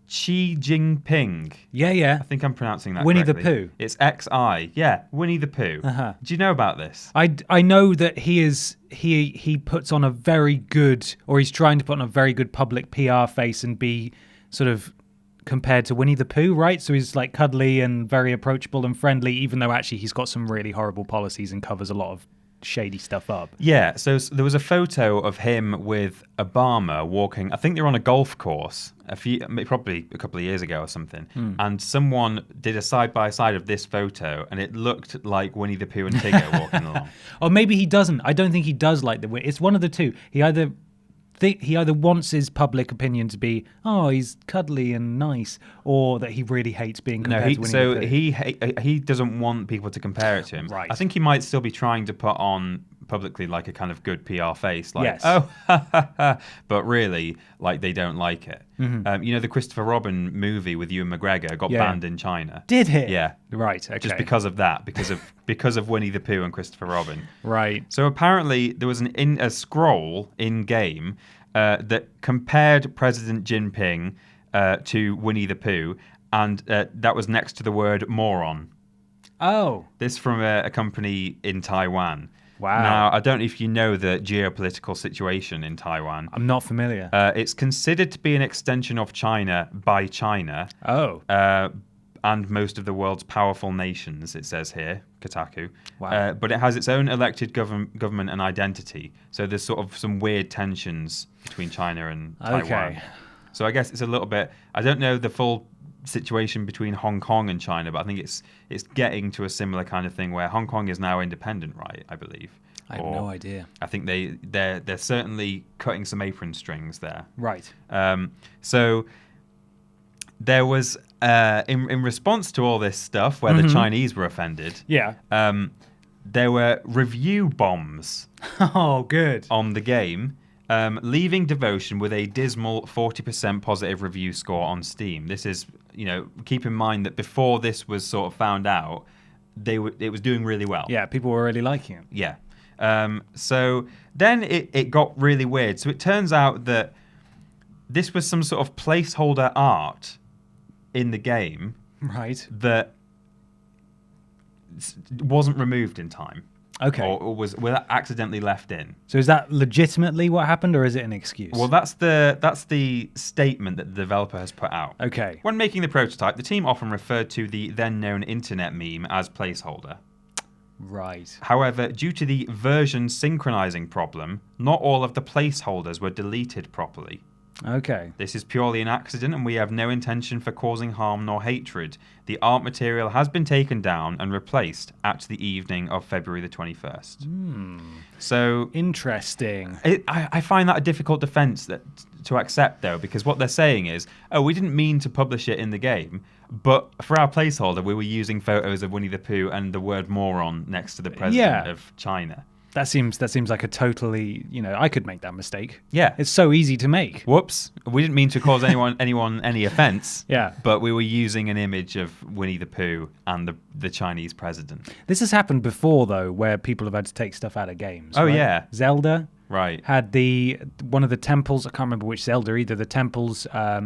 Xi Jinping. yeah. I think I'm pronouncing that Winnie the correctly. Pooh. It's X-I. Yeah, Winnie the Pooh. Uh-huh. Do you know about this? I know that he puts on a very good, or he's trying to put on a very good public PR face and be sort of compared to Winnie the Pooh, right? So he's like cuddly and very approachable and friendly, even though actually he's got some really horrible policies and covers a lot of shady stuff up. Yeah, so there was a photo of him with Obama walking. I think they were on a golf course probably a couple of years ago or something. And someone did a side by side of this photo, and it looked like Winnie the Pooh and Tigger walking along. Or maybe he doesn't. I don't think he does like the. It's one of the two. He either wants his public opinion to be, oh, he's cuddly and nice, or that he really hates being compared to Winnie the Pooh. He doesn't want people to compare it to him. Right. I think he might still be trying to put on publicly like a kind of good PR face, like Yes. oh, but really like they don't like it. Mm-hmm. You know, the Christopher Robin movie with Ewan McGregor got Yeah. banned in China. Did it? Yeah. Right. Okay. Just because of that, because of Winnie the Pooh and Christopher Robin. Right. So apparently there was a scroll in game that compared President Jinping to Winnie the Pooh, and that was next to the word moron. Oh. This from a company in Taiwan. Wow. Now, I don't know if you know the geopolitical situation in Taiwan. I'm not familiar. It's considered to be an extension of China by China. Oh. And most of the world's powerful nations, it says here, Kotaku. Wow. But it has its own elected government and identity. So there's sort of some weird tensions between China and Taiwan. Okay. So I guess it's a little bit... I don't know the full situation between Hong Kong and China, but I think it's getting to a similar kind of thing where Hong Kong is now independent, right? I believe. I have no idea. I think they're certainly cutting some apron strings there. Right. So there was in response to all this stuff where the Chinese were offended. Yeah. There were review bombs. Oh, good. On the game. Leaving Devotion with a dismal 40% positive review score on Steam. This is, keep in mind that before this was sort of found out, it was doing really well. Yeah, people were really liking it. Yeah. So then it got really weird. So it turns out that this was some sort of placeholder art in the game. Right. That wasn't removed in time. Okay. Or was accidentally left in. So is that legitimately what happened, or is it an excuse? Well, that's the statement that the developer has put out. Okay. When making the prototype, the team often referred to the then-known internet meme as placeholder. Right. However, due to the version synchronizing problem, not all of the placeholders were deleted properly. Okay. This is purely an accident, and we have no intention for causing harm nor hatred. The art material has been taken down and replaced at the evening of February the 21st. So interesting. I find that a difficult defense to accept, though, because what they're saying is, we didn't mean to publish it in the game, but for our placeholder, we were using photos of Winnie the Pooh and the word moron next to the president of China. That seems like a totally, I could make that mistake. Yeah. It's so easy to make. Whoops. We didn't mean to cause anyone any offense. Yeah. But we were using an image of Winnie the Pooh and the Chinese president. This has happened before, though, where people have had to take stuff out of games. Oh, right? yeah. Zelda right. had one of the temples, I can't remember which Zelda either, the temples, I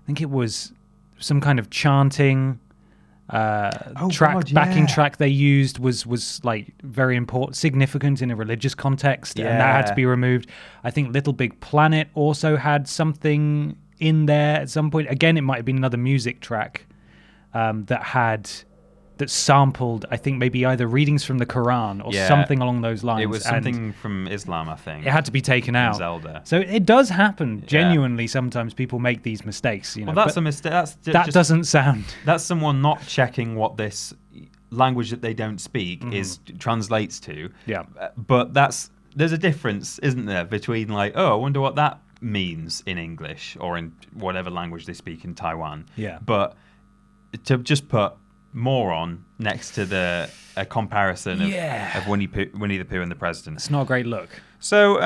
think it was some kind of chanting... backing track they used was like very important, significant in a religious context, and that had to be removed. I think Little Big Planet also had something in there at some point. Again, it might have been another music track that sampled, I think, maybe either readings from the Quran or something along those lines. It was something from Islam, I think. It had to be taken out. Zelda. So it does happen. Genuinely, sometimes people make these mistakes. Well, that's a mistake. That doesn't sound... That's someone not checking what this language that they don't speak translates to. Yeah. But there's a difference, isn't there, between like, I wonder what that means in English or in whatever language they speak in Taiwan. Yeah. But to just put moron next to a comparison of Winnie the Pooh and the president. It's not a great look. So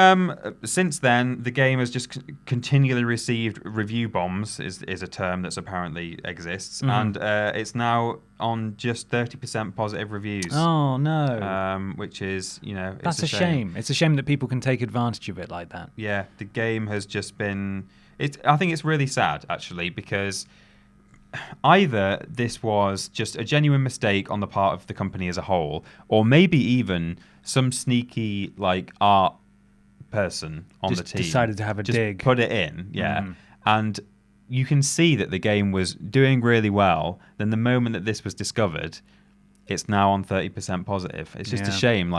since then, the game has just continually received review bombs, is a term that's apparently exists, and it's now on just 30% positive reviews. Oh, no. Which is, that's a shame. It's a shame that people can take advantage of it like that. Yeah, the game has just been... I think it's really sad, actually, because... either this was just a genuine mistake on the part of the company as a whole, or maybe even some sneaky art person on the team decided to have a dig, put it in, and you can see that the game was doing really well. Then the moment that this was discovered, it's now on 30% positive. It's just a shame,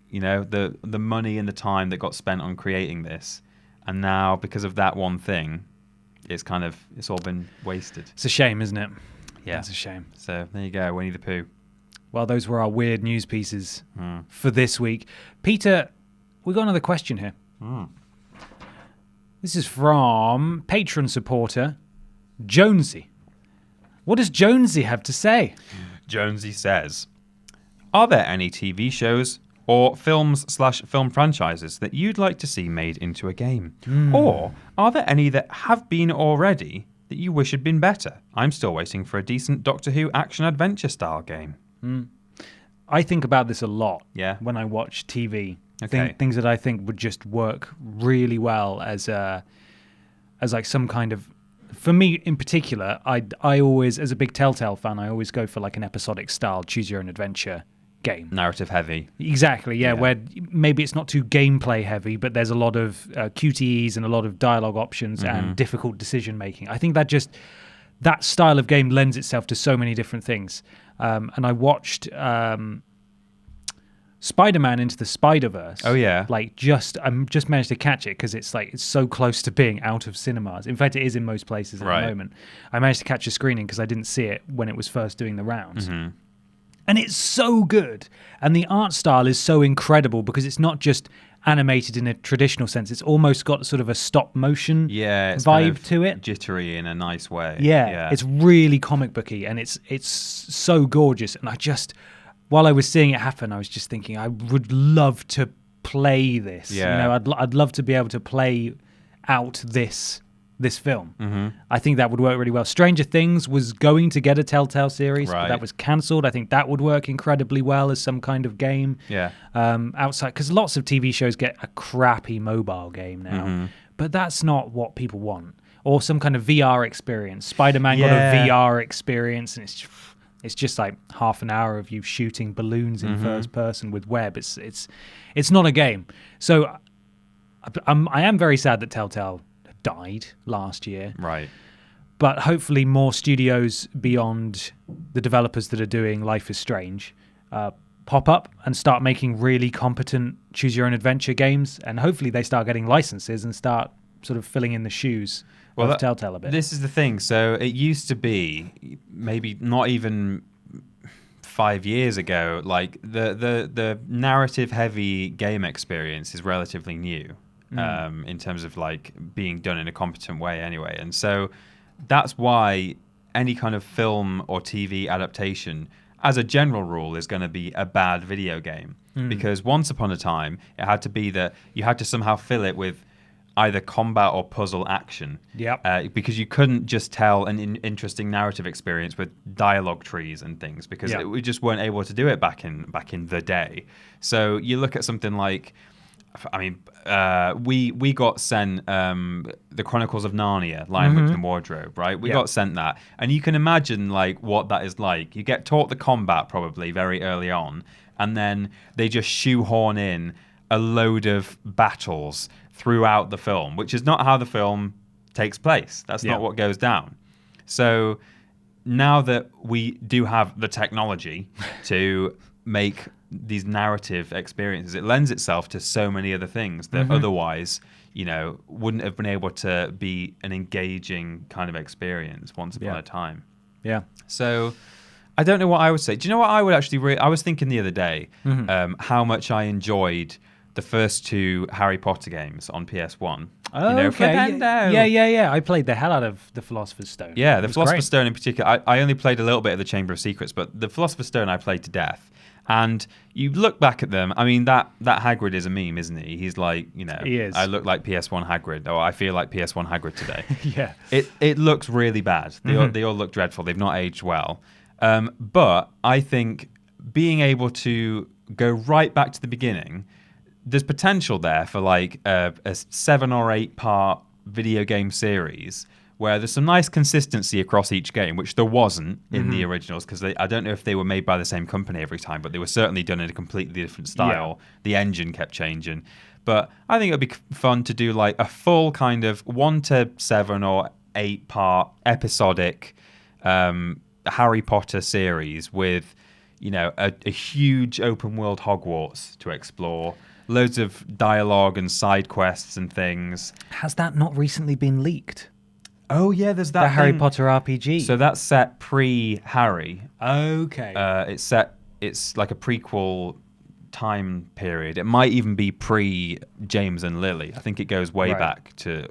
the money and the time that got spent on creating this, and now because of that one thing, it's all been wasted. It's a shame, isn't it? Yeah. It's a shame. So there you go, Winnie the Pooh. Well, those were our weird news pieces for this week. Peter, we got another question here. This is from Patreon supporter Jonesy. What does Jonesy have to say? Jonesy says, are there any TV shows or films/film franchises that you'd like to see made into a game? Or are there any that have been already that you wish had been better? I'm still waiting for a decent Doctor Who action-adventure style game. I think about this a lot when I watch TV. Okay. Things that I think would just work really well as like some kind of... For me in particular, I always, as a big Telltale fan, I always go for like an episodic style, choose your own adventure game. Narrative heavy. Exactly, yeah, where maybe it's not too gameplay heavy, but there's a lot of QTEs and a lot of dialogue options and difficult decision making. I think that style of game lends itself to so many different things. And I watched Spider-Man Into the Spider-Verse. Oh yeah, I just managed to catch it because it's so close to being out of cinemas. In fact, it is in most places at the moment. I managed to catch a screening because I didn't see it when it was first doing the rounds. And it's so good. And the art style is so incredible because it's not just animated in a traditional sense. It's almost got sort of a stop motion it's vibe kind of to it. Jittery in a nice way. Yeah. It's really comic booky and it's so gorgeous. And while I was seeing it happen, I was just thinking I would love to play this. Yeah. I'd love to be able to play out this film. I think that would work really well. Stranger Things was going to get a Telltale series, but that was cancelled. I think that would work incredibly well as some kind of game. Outside, because lots of TV shows get a crappy mobile game now, but that's not what people want. Or some kind of VR experience. Spider-Man got a VR experience, and it's just like half an hour of you shooting balloons in first person with web. It's not a game. So I am very sad that Telltale died last year. Right. But hopefully more studios beyond the developers that are doing Life is Strange pop up and start making really competent choose-your-own-adventure games, and hopefully they start getting licenses and start sort of filling in the shoes of Telltale a bit. This is the thing. So it used to be, maybe not even 5 years ago, like the narrative-heavy game experience is relatively new. In terms of like being done in a competent way anyway. And so that's why any kind of film or TV adaptation, as a general rule, is going to be a bad video game. Because once upon a time, it had to be that you had to somehow fill it with either combat or puzzle action. Because you couldn't just tell an interesting narrative experience with dialogue trees and things, because we just weren't able to do it back in the day. So you look at something like, we got sent the Chronicles of Narnia, Lion, Witch and Wardrobe, right? We got sent that. And you can imagine like what that is like. You get taught the combat probably very early on, and then they just shoehorn in a load of battles throughout the film, which is not how the film takes place. That's not what goes down. So now that we do have the technology to make these narrative experiences, it lends itself to so many other things that otherwise, wouldn't have been able to be an engaging kind of experience once upon a time. So I don't know what I would say. Do you know what I would actually I was thinking the other day how much I enjoyed the first two Harry Potter games on PS1. Okay. Yeah. I played the hell out of the Philosopher's Stone. Yeah, the Philosopher's Stone in particular. I only played a little bit of the Chamber of Secrets, but the Philosopher's Stone I played to death. And you look back at them, I mean, that Hagrid is a meme, isn't he? He's like, he is. I look like PS1 Hagrid, or I feel like PS1 Hagrid today. Yeah. It looks really bad. They all look dreadful. They've not aged well. But I think being able to go right back to the beginning, there's potential there for like a 7 or 8 part video game series where there's some nice consistency across each game, which there wasn't in the originals, because I don't know if they were made by the same company every time, but they were certainly done in a completely different style. The engine kept changing. But I think it would be fun to do like a full kind of 1 to 7 or 8 part episodic Harry Potter series with, a huge open world Hogwarts to explore, loads of dialogue and side quests and things. Has that not recently been leaked? Oh yeah, there's that the Harry Potter RPG. So that's set pre-Harry. Okay. It's like a prequel time period. It might even be pre-James and Lily. I think it goes way back to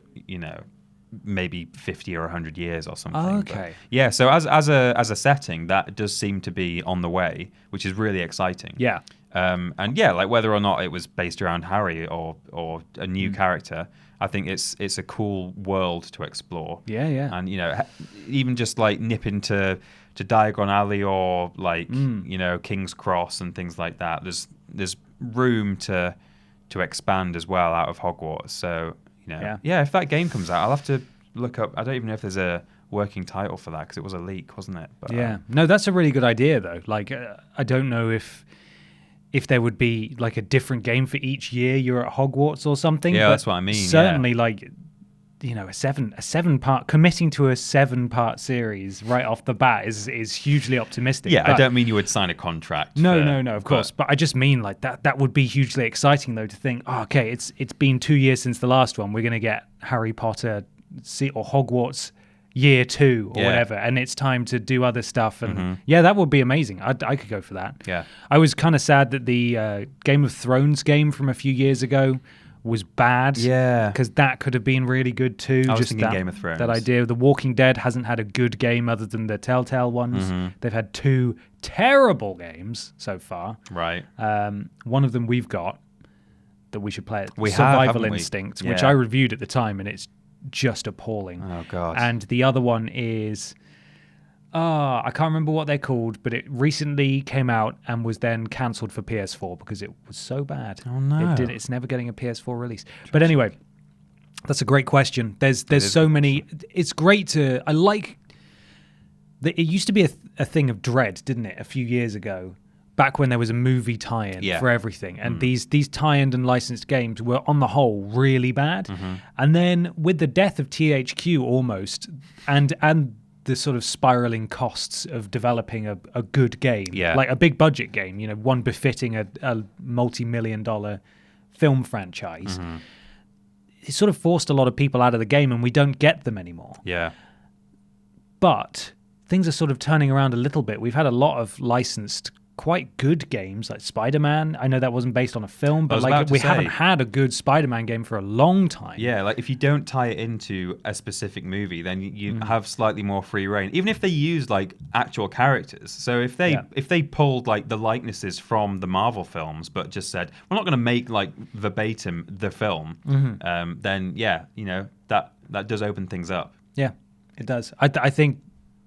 maybe 50 or 100 years or something. Okay. But yeah. So as a setting, that does seem to be on the way, which is really exciting. Yeah. And yeah, like whether or not it was based around Harry or a new character, I think it's a cool world to explore. Yeah. And even just like nip into Diagon Alley or like King's Cross and things like that. There's room to expand as well out of Hogwarts. So if that game comes out, I'll have to look up. I don't even know if there's a working title for that, because it was a leak, wasn't it? But, no, that's a really good idea though. Like I don't know if if there would be like a different game for each year you're at Hogwarts or something. Yeah, but that's what I mean. Certainly, like, you know, a seven part committing to a 7-part series right off the bat is hugely optimistic. Yeah, but I don't mean you would sign a contract. No, of course. But I just mean like that would be hugely exciting though to think, oh, okay, it's been 2 years since the last one. We're gonna get Harry Potter or Hogwarts year 2 or whatever, and it's time to do other stuff. And yeah, that would be amazing. I could go for that. Yeah, I was kind of sad that the Game of Thrones game from a few years ago was bad. Yeah, because that could have been really good too. I was thinking Game of Thrones. That idea. The Walking Dead hasn't had a good game other than the Telltale ones. They've had 2 terrible games so far. Right. One of them we've got that we should play. We have, Survival haven't we? Instinct, Yeah. which I reviewed at the time, and it's just appalling. Oh god. And the other one is I can't remember what they're called, but it recently came out and was then cancelled for PS4 because it was so bad. Oh no. It's never getting a PS4 release. But anyway, that's a great question. There's so many. It's great to. I like. It used to be a thing of dread, didn't it? A few years ago, back when there was a movie tie-in for everything, and these tie-in and licensed games were on the whole really bad. And then with the death of THQ almost, and the sort of spiraling costs of developing a good game, like a big budget game, you know, one befitting a multi-million-dollar film franchise. It sort of forced a lot of people out of the game, and we don't get them anymore. Yeah. But things are sort of turning around a little bit. We've had a lot of licensed quite good games like Spider-Man. I know that wasn't based on a film, but like we haven't had a good Spider-Man game for a long time. Yeah, like if you don't tie it into a specific movie, then you have slightly more free reign. Even if they use like actual characters. So if they pulled like the likenesses from the Marvel films, but just said we're not going to make like verbatim the film, then yeah, you know that does open things up. Yeah, it does. I think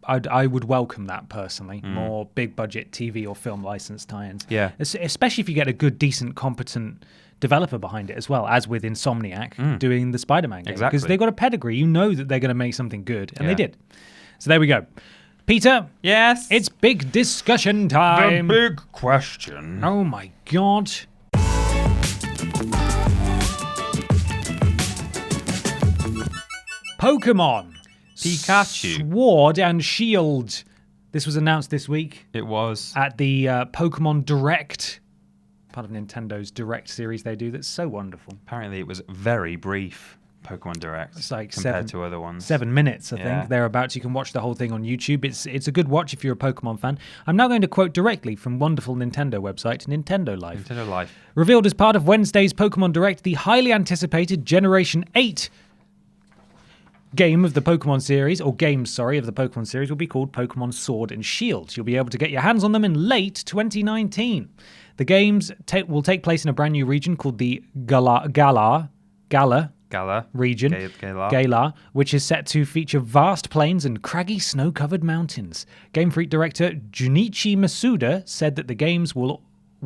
I would welcome that personally. More big budget TV or film license tie-ins. Yeah. Especially if you get a good, decent, competent developer behind it as well, as with Insomniac doing the Spider-Man game. Exactly. Because they've got a pedigree. You know that they're going to make something good. And they did. So there we go. Peter. Yes? It's big discussion time. The big question. Oh my God. Pokemon. Pikachu. Sword and Shield. This was announced this week. It was. At the Pokemon Direct. Part of Nintendo's Direct series they do that's so wonderful. Apparently it was very brief, Pokemon Direct. It's like compared to other ones. 7 minutes, I think, thereabouts. You can watch the whole thing on YouTube. It's a good watch if you're a Pokemon fan. I'm now going to quote directly from wonderful Nintendo website, Nintendo Life. Nintendo Life. Revealed as part of Wednesday's Pokemon Direct, the highly anticipated Generation 8 game of the Pokemon series, or games, sorry, of the Pokemon series will be called Pokemon Sword and Shield. You'll be able to get your hands on them in late 2019. The games will take place in a brand new region called the Galar region, Galar, which is set to feature vast plains and craggy snow-covered mountains. Game Freak director Junichi Masuda said that the games will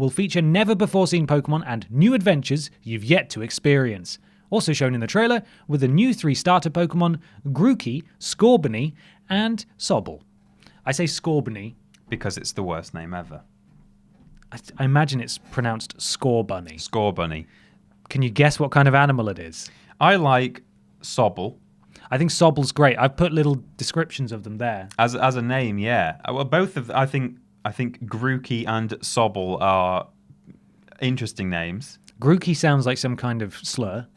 feature never-before-seen Pokemon and new adventures you've yet to experience. Also shown in the trailer were the new 3 starter Pokemon, Grookey, Scorbunny, and Sobble. I say Scorbunny because it's the worst name ever. I imagine it's pronounced Scorbunny. Scorbunny. Can you guess what kind of animal it is? I like Sobble. I think Sobble's great. I've put little descriptions of them there. As a name, yeah. Well, both of I think Grookey and Sobble are interesting names. Grookey sounds like some kind of slur.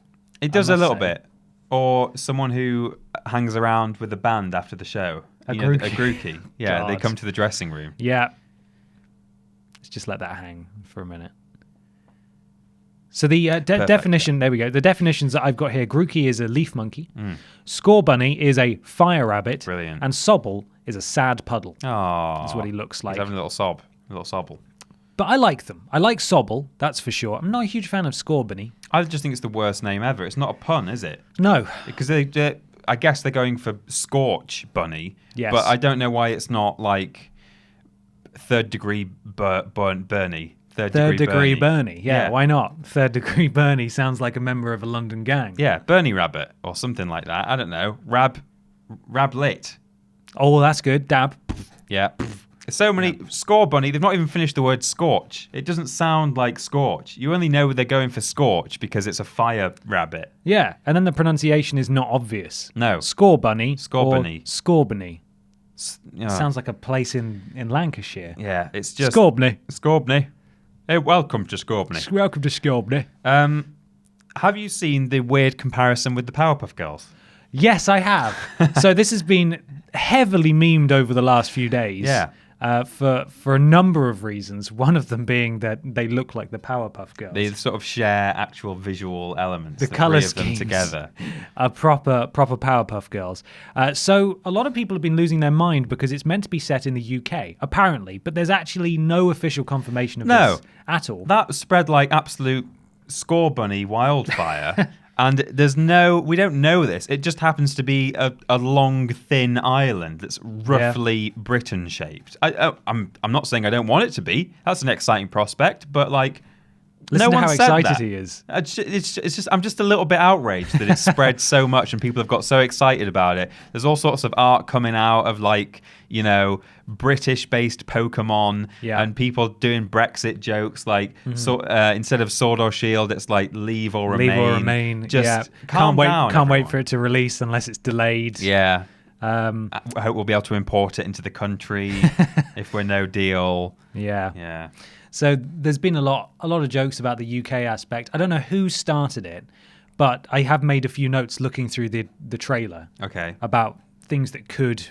It does a little bit. Or someone who hangs around with the band after the show. A Grookey. Yeah, God. They come to the dressing room. Yeah. Let's just let that hang for a minute. So the definition, there we go. The definitions that I've got here, Grookey is a leaf monkey. Scorbunny is a fire rabbit. Brilliant. And Sobble is a sad puddle. Oh, That's what he looks like. He's having a little sobble. But I like them. I like Sobble, that's for sure. I'm not a huge fan of Scorbunny. I just think it's the worst name ever. It's not a pun, is it? No. Because I guess they're going for Scorch Bunny. Yes. But I don't know why it's not like Third Degree Bernie. Third degree Bernie. Yeah, why not? Third Degree Bernie sounds like a member of a London gang. Yeah, Bernie Rabbit or something like that. I don't know. Rab Lit. Oh, that's good. Dab. Yeah. So many Score Bunny. They've not even finished the word Scorch. It doesn't sound like Scorch. You only know they're going for Scorch because it's a fire rabbit. Yeah, and then the pronunciation is not obvious. No. Score Bunny. Scorbunny. Scorbunny. Yeah. Sounds like a place in Lancashire. Yeah, it's just Scorbunny. Scorbunny. Hey, welcome to Scorbunny. Welcome to Scorbunny. Have you seen the weird comparison with the Powerpuff Girls? Yes, I have. So this has been heavily memed over the last few days. Yeah. For a number of reasons. One of them being that they look like the Powerpuff Girls. They sort of share actual visual elements. The colour three of them schemes together are proper Powerpuff Girls. So a lot of people have been losing their mind because it's meant to be set in the UK, apparently, but there's actually no official confirmation of this at all. That spread like absolute Score Bunny wildfire. And we don't know this. It just happens to be a long, thin island that's roughly Britain-shaped. I'm not saying I don't want it to be. That's an exciting prospect, but like, Listen no to one how said excited that. he is. It's just I'm just a little bit outraged that it's spread so much and people have got so excited about it. There's all sorts of art coming out of like, British-based Pokemon and people doing Brexit jokes like instead of Sword or Shield, it's like Leave or Remain. Leave or Remain. Just can't wait. down, Can't wait everyone. for it to release unless it's delayed. Yeah. I hope we'll be able to import it into the country if we're no deal. Yeah. Yeah. So there's been a lot of jokes about the UK aspect. I don't know who started it, but I have made a few notes looking through the trailer Okay. about things that could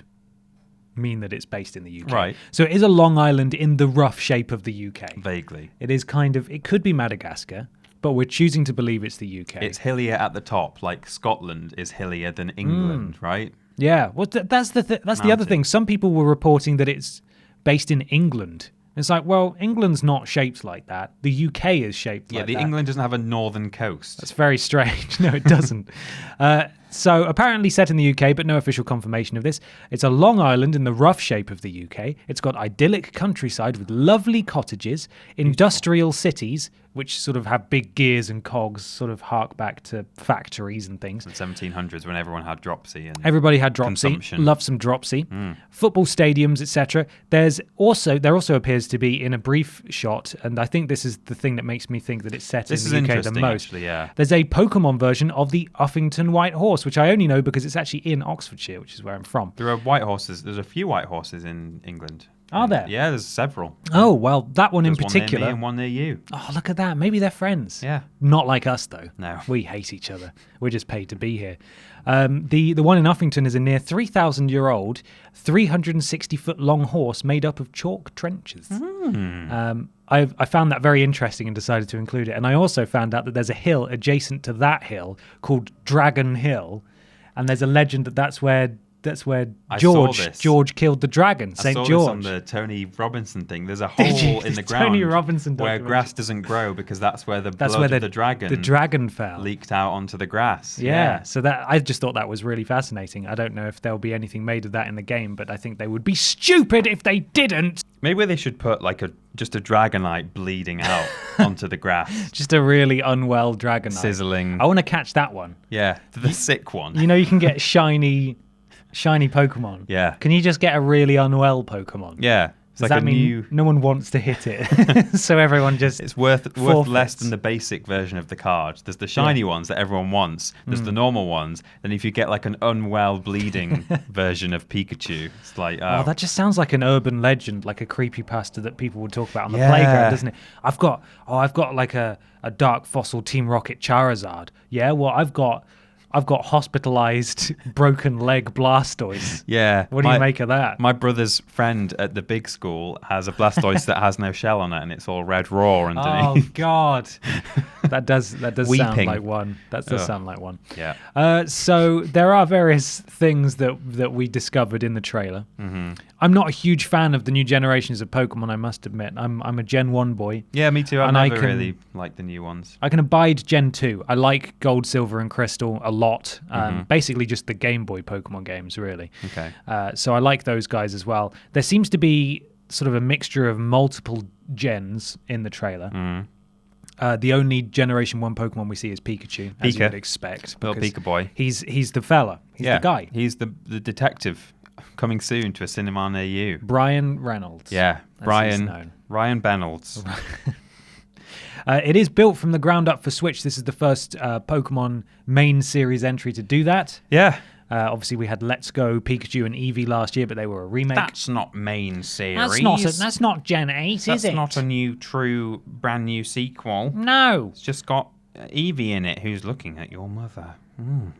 mean that it's based in the UK. Right. So it is a long island in the rough shape of the UK. Vaguely. It is it could be Madagascar, but we're choosing to believe it's the UK. It's hillier at the top, like Scotland is hillier than England, right? Yeah. Well, that's the other thing. Some people were reporting that it's based in England. It's like, well, England's not shaped like that. The UK is shaped like that. Yeah, England doesn't have a northern coast. That's very strange. No, it doesn't. So apparently set in the UK, but no official confirmation of this. It's a long island in the rough shape of the UK. It's got idyllic countryside with lovely cottages, industrial cities, which sort of have big gears and cogs, sort of hark back to factories and things. In the 1700s when everyone had dropsy. And everybody had dropsy. Consumption. Love some dropsy. Football stadiums, etc. There also appears to be in a brief shot, and I think this is the thing that makes me think that it's set in the UK the most. Actually, yeah. There's a Pokemon version of the Uffington White Horse, which I only know because it's actually in Oxfordshire, which is where I'm from. There are white horses. There's a few white horses in England. Are there? Yeah, there's several. Oh, well, that one in There's particular. One near me and one near you. Oh, look at that. Maybe they're friends. Yeah. Not like us, though. No. We hate each other. We're just paid to be here. The one in Uffington is a near 3,000-year-old, 360-foot-long horse made up of chalk trenches. I found that very interesting and decided to include it. And I also found out that there's a hill adjacent to that Hill Dragon Hill. And there's a legend that's where George killed the dragon, St. I saw George. this on the Tony Robinson thing. There's a hole in the ground Tony Robinson where documentary. grass doesn't grow because that's where the blood of the dragon fell. leaked out onto the grass. Yeah, so that I just thought that was really fascinating. I don't know if there'll be anything made of that in the game, but I think they would be stupid if they didn't. Maybe they should put like just a dragonite bleeding out onto the grass. Just a really unwell dragonite. Sizzling. I want to catch that one. Yeah, the sick one. You know, you can get shiny Pokemon. Yeah. Can you just get a really unwell Pokemon? Yeah. It's Does like that mean no one wants to hit it? So everyone just It's worth forfeits. less than the basic version of the card. There's the shiny ones that everyone wants. There's the normal ones. Then if you get like an unwell bleeding version of Pikachu, it's like Oh, that just sounds like an urban legend, like a creepypasta that people would talk about on the Yeah. playground, doesn't it? I've got like a Dark Fossil Team Rocket Charizard. Yeah, well, I've got hospitalized broken leg Blastoise. Yeah. What do you make of that? My brother's friend at the big school has a Blastoise that has no shell on it and it's all red raw underneath. Oh God, that does sound Weeping. like one. That does sound like one. Yeah. So there are various things that we discovered in the trailer. Mm-hmm. I'm not a huge fan of the new generations of Pokemon, I must admit. I'm a Gen 1 boy. Yeah, me too. I And I never can- really liked the new ones. I can abide Gen 2. I like Gold, Silver, and Crystal a lot. Basically just the Game Boy Pokemon games, really. Okay. So I like those guys as well. There seems to be sort of a mixture of multiple gens in the trailer. The only Generation 1 Pokemon we see is Pikachu, as you Pika. would expect. Little because Pika boy. He's the fella. He's the guy. He's the detective Coming soon to a cinema near you. Brian Reynolds. Yeah, as he's known. Ryan Reynolds. It is built from the ground up for Switch. This is the first Pokemon main series entry to do that. Yeah. Obviously, we had Let's Go, Pikachu, and Eevee last year, but they were a remake. That's not main series. That's not Gen 8, is it? That's not a brand new sequel. No. It's just got Eevee in it, who's looking at your mother.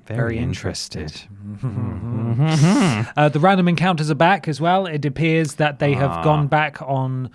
Very interested. The random encounters are back as well. It appears that they have gone back on...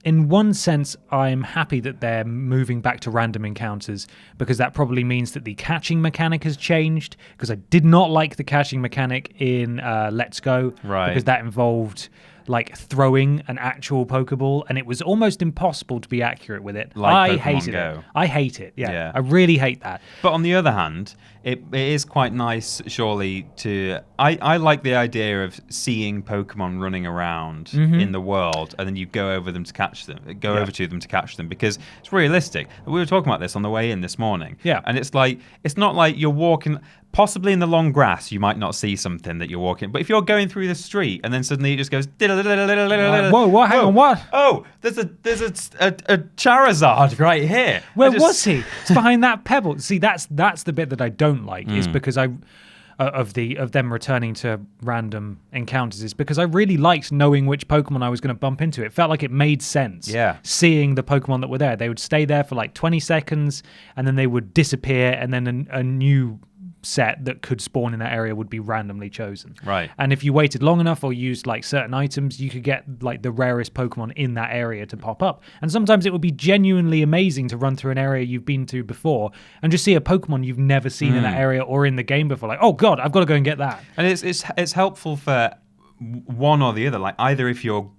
in one sense, I'm happy that they're moving back to random encounters because that probably means that the catching mechanic has changed, because I did not like the catching mechanic in Let's Go. Right. Because that involved like throwing an actual Pokeball, and it was almost impossible to be accurate with it. Like I Pokemon hated Go. it. I hate it. Yeah. I really hate that. But on the other hand, it is quite nice, surely, to... I like the idea of seeing Pokemon running around in the world, and then you go over them to catch them. Over to them to catch them, because it's realistic. We were talking about this on the way in this morning. Yeah. And it's not like you're walking... Possibly in the long grass, you might not see something that you're walking. But if you're going through the street and then suddenly it just goes... Whoa, what? Hang on, what? Oh, there's a Charizard right here. Where was he? It's behind that pebble. See, that's the bit that I don't like, is because of them returning to random encounters, is because I really liked knowing which Pokemon I was going to bump into. It felt like it made sense. Yeah. Seeing the Pokemon that were there. They would stay there for like 20 seconds and then they would disappear, and then a new set that could spawn in that area would be randomly chosen. Right. And if you waited long enough or used like certain items, you could get like the rarest Pokemon in that area to pop up. And sometimes it would be genuinely amazing to run through an area you've been to before and just see a Pokemon you've never seen in that area or in the game before. Like, oh God, I've got to go and get that. And it's helpful for one or the other. Like either if you're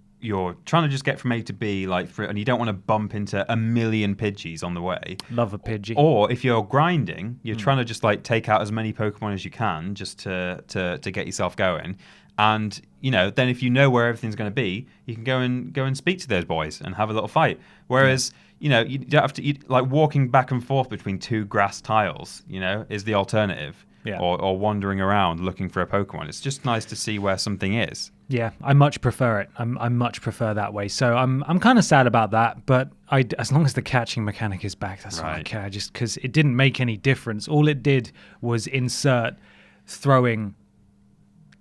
trying to just get from A to B, and you don't want to bump into a million Pidgeys on the way. Love a Pidgey. Or if you're grinding, you're trying to just like take out as many Pokemon as you can just to get yourself going. And then if you know where everything's going to be, you can go and speak to those boys and have a little fight. Whereas you don't have to like walking back and forth between two grass tiles. Is the alternative. Yeah. Or wandering around looking for a Pokemon. It's just nice to see where something is. Yeah, I much prefer it. I much prefer that way. So I'm kind of sad about that, but as long as the catching mechanic is back, that's all I care. Just because it didn't make any difference. All it did was insert throwing,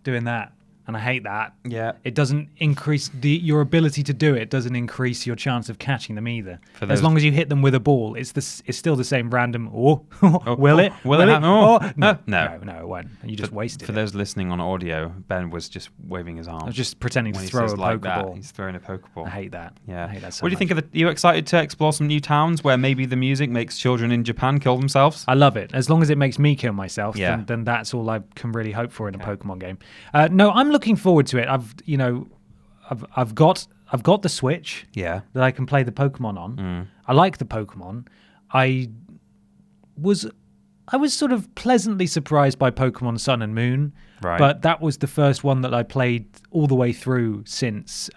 doing that. And I hate that. Yeah. It doesn't increase your ability to do it. It doesn't increase your chance of catching them either. As long as you hit them with a ball, it's still the same random. Will it? Will it? No, it won't. You just wasted it. For those listening on audio, Ben was just waving his arm. I was just pretending to throw a Pokeball. He's throwing a Pokeball. I hate that. Yeah. I hate that so What do you think of are you excited to explore some new towns where maybe the music makes children in Japan kill themselves? I love it. As long as it makes me kill myself, then that's all I can really hope for in a Pokemon game. No, I'm looking forward to it. I've got the Switch that I can play the Pokemon on. I like the Pokemon. I was sort of pleasantly surprised by Pokemon Sun and Moon, but that was the first one that I played all the way through since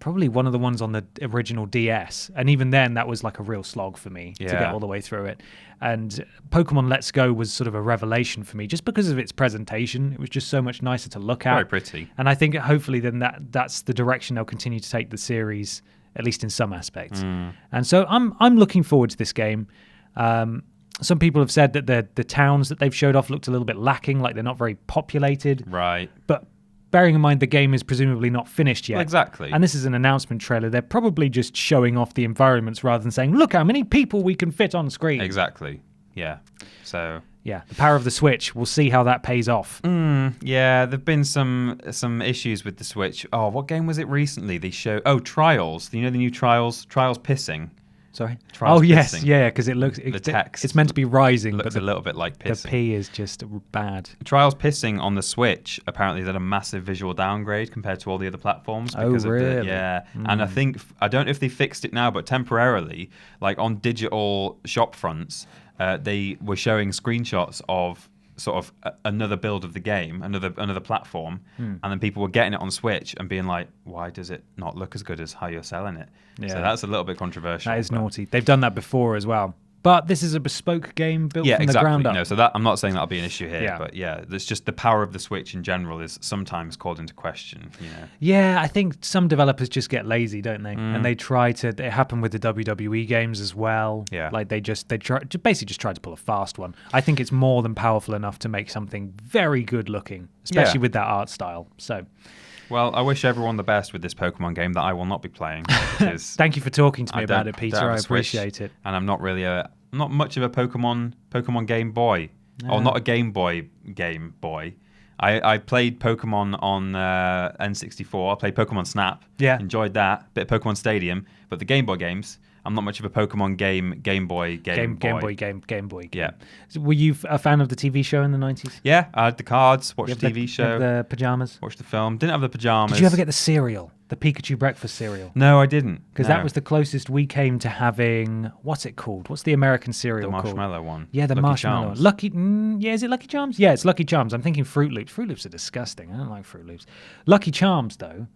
probably one of the ones on the original DS. And even then, that was like a real slog for me to get all the way through it. And Pokemon Let's Go was sort of a revelation for me just because of its presentation. It was just so much nicer to look at. Very pretty. And I think hopefully then that's the direction they'll continue to take the series, at least in some aspects. And so I'm looking forward to this game. Some people have said that the towns that they've showed off looked a little bit lacking, like they're not very populated. Right. But bearing in mind the game is presumably not finished yet. Well, exactly. And this is an announcement trailer. They're probably just showing off the environments rather than saying, look how many people we can fit on screen. Exactly. Yeah. So... yeah, the power of the Switch. We'll see how that pays off. Yeah, there've been some issues with the Switch. Oh, what game was it recently? They show Trials. You know the new Trials Pissing. Sorry. Trials yes, Pissing. yeah, because it looks the text. It's meant to be rising, Looks but a little bit like pissing. The P is just bad. Trials Pissing on the Switch apparently had a massive visual downgrade compared to all the other platforms because of the and I don't know if they fixed it now, but temporarily, like on digital shop fronts, they were showing screenshots of sort of another build of the game, another platform, and then people were getting it on Switch and being like, why does it not look as good as how you're selling it? So that's a little bit controversial. That is naughty. They've done that before as well. But this is a bespoke game built from the ground up. No, so that I'm not saying that'll be an issue here, but there's just the power of the Switch in general is sometimes called into question. Yeah, I think some developers just get lazy, don't they? And they try to. It happened with the WWE games as well. Yeah, like they basically just tried to pull a fast one. I think it's more than powerful enough to make something very good looking, especially with that art style. So. Well, I wish everyone the best with this Pokemon game that I will not be playing. Thank you for talking to me about it, Peter. I appreciate it. And I'm not really not much of a Pokemon Game Boy. Or not a Game Boy boy. I played Pokemon on N64. I played Pokemon Snap. Yeah. Enjoyed that. Bit of Pokemon Stadium. But the Game Boy games, I'm not much of a Pokemon Game Boy. Yeah. So were you a fan of the TV show in the 90s? Yeah, I had the cards, watched the TV show. The pajamas? Watched the film. Didn't have the pajamas. Did you ever get the cereal? The Pikachu breakfast cereal? No, I didn't. Because that was the closest we came to having, what's it called? What's the American cereal called? The marshmallow one. Yeah, the marshmallow one. Lucky, is it Lucky Charms? Yeah, it's Lucky Charms. I'm thinking Fruit Loops. Fruit Loops are disgusting. I don't like Fruit Loops. Lucky Charms, though.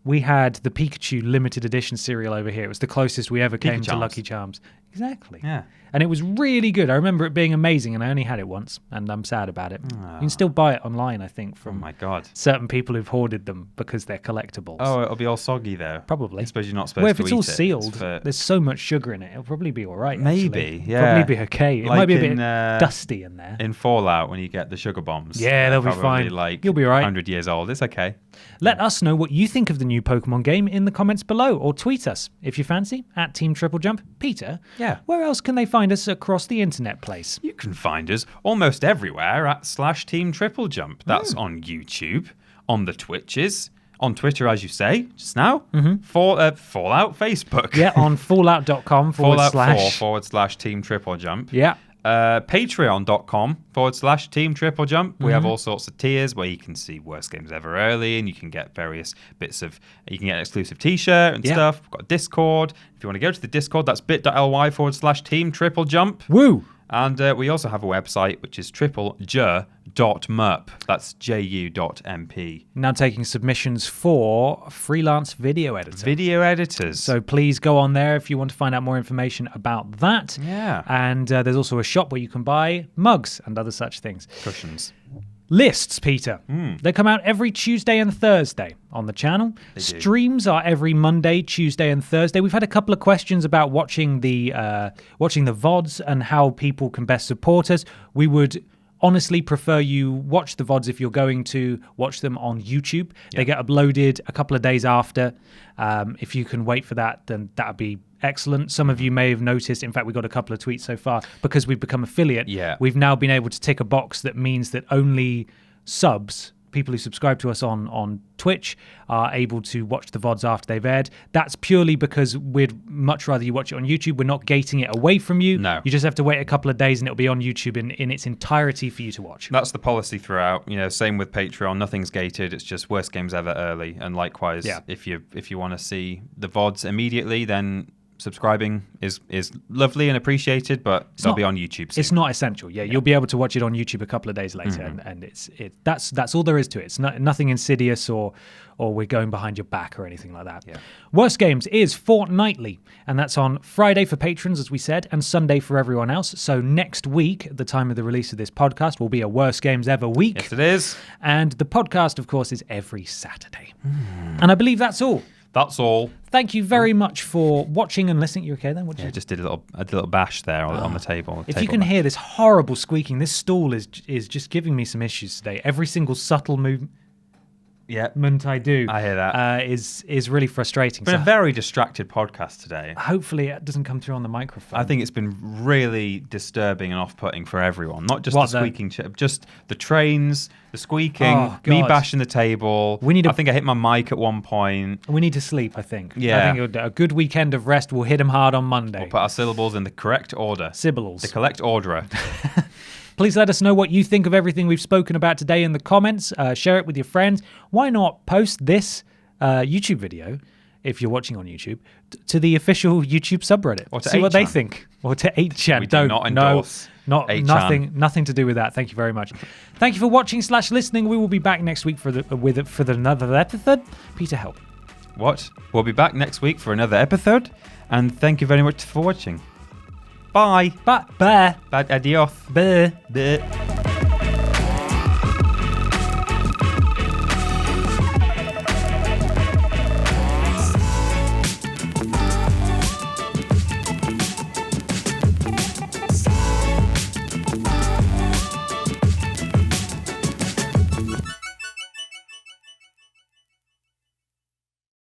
We had the Pikachu limited edition cereal over here. It was the closest we ever came to Lucky Charms. Exactly. Yeah. And it was really good. I remember it being amazing, and I only had it once, and I'm sad about it. You can still buy it online, I think, from certain people who've hoarded them because they're collectibles. Oh, it'll be all soggy, though. Probably. I suppose you're not supposed to eat it. Well, if it's all sealed, there's so much sugar in it, it'll probably be all right, Maybe, actually. Probably be okay. It might be a bit dusty in there. In Fallout, when you get the sugar bombs. Yeah, they'll be fine. You'll be all right. 100 years old. It's okay. Let us know what you think of the new Pokemon game in the comments below, or tweet us if you fancy, at Team TripleJump. Peter, where else can they find us across the internet place? You can find us almost everywhere at /Team TripleJump. That's on YouTube, on the Twitches, on Twitter, as you say, just now, Fallout Facebook. Yeah, on fallout.com Fallout 4 / Team TripleJump. Yeah. Patreon.com/Team TripleJump. We have all sorts of tiers where you can see Worst Games Ever early, and you can get various bits of, you can get an exclusive t-shirt and stuff. We've got a Discord. If you want to go to the Discord, that's bit.ly/Team TripleJump. Woo! And we also have a website, which is triplej.mup. That's ju.mp. Now taking submissions for freelance video editors. Video editors. So please go on there if you want to find out more information about that. Yeah. And there's also a shop where you can buy mugs and other such things. Cushions. Lists, Peter. They come out every Tuesday and Thursday on the channel. Streams are every Monday, Tuesday, and Thursday. We've had a couple of questions about watching the VODs and how people can best support us. We would honestly prefer you watch the VODs if you're going to watch them on YouTube. They get uploaded a couple of days after. If you can wait for that, then that would be excellent. Some of you may have noticed, in fact, we got a couple of tweets so far, because we've become affiliate. We've now been able to tick a box that means that only subs, people who subscribe to us on Twitch, are able to watch the VODs after they've aired. That's purely because we'd much rather you watch it on YouTube. We're not gating it away from you. No. You just have to wait a couple of days and it'll be on YouTube in its entirety for you to watch. That's the policy throughout. Same with Patreon. Nothing's gated. It's just Worst Games Ever early. And likewise, if you want to see the VODs immediately, then subscribing is lovely and appreciated, but it'll be on YouTube soon. It's not essential. You'll be able to watch it on YouTube a couple of days later, and that's all there is to it. It's nothing insidious or we're going behind your back or anything like that. Worst Games is fortnightly, and that's on Friday for patrons, as we said, and Sunday for everyone else. So next week, at the time of the release of this podcast, will be a Worst Games Ever week. Yes, it is. And the podcast, of course, is every Saturday. And I believe that's all. That's all. Thank you very much for watching and listening. You okay then? I just did a little bash there on the table. If you can hear this horrible squeaking, this stool is just giving me some issues today. Every single subtle movement I do. I hear that. Is really frustrating. It's been a very distracted podcast today. Hopefully it doesn't come through on the microphone. I think it's been really disturbing and off-putting for everyone. Not just the squeaking, just the trains, the squeaking, me bashing the table. I think I hit my mic at one point. We need to sleep, I think. Yeah. I think a good weekend of rest will hit them hard on Monday. We'll put our syllables in the correct order. Sibyls. The correct orderer. Please let us know what you think of everything we've spoken about today in the comments. Share it with your friends. Why not post this YouTube video, if you're watching on YouTube, to the official YouTube subreddit? Or to see 8chan. what they think. Or to 8chan. We do not endorse 8chan. Nothing to do with that. Thank you very much. Thank you for watching / listening. We will be back next week for another episode. Peter, help. What? We'll be back next week for another episode. And thank you very much for watching. Bye. Bear. Adios. Bear. Bye.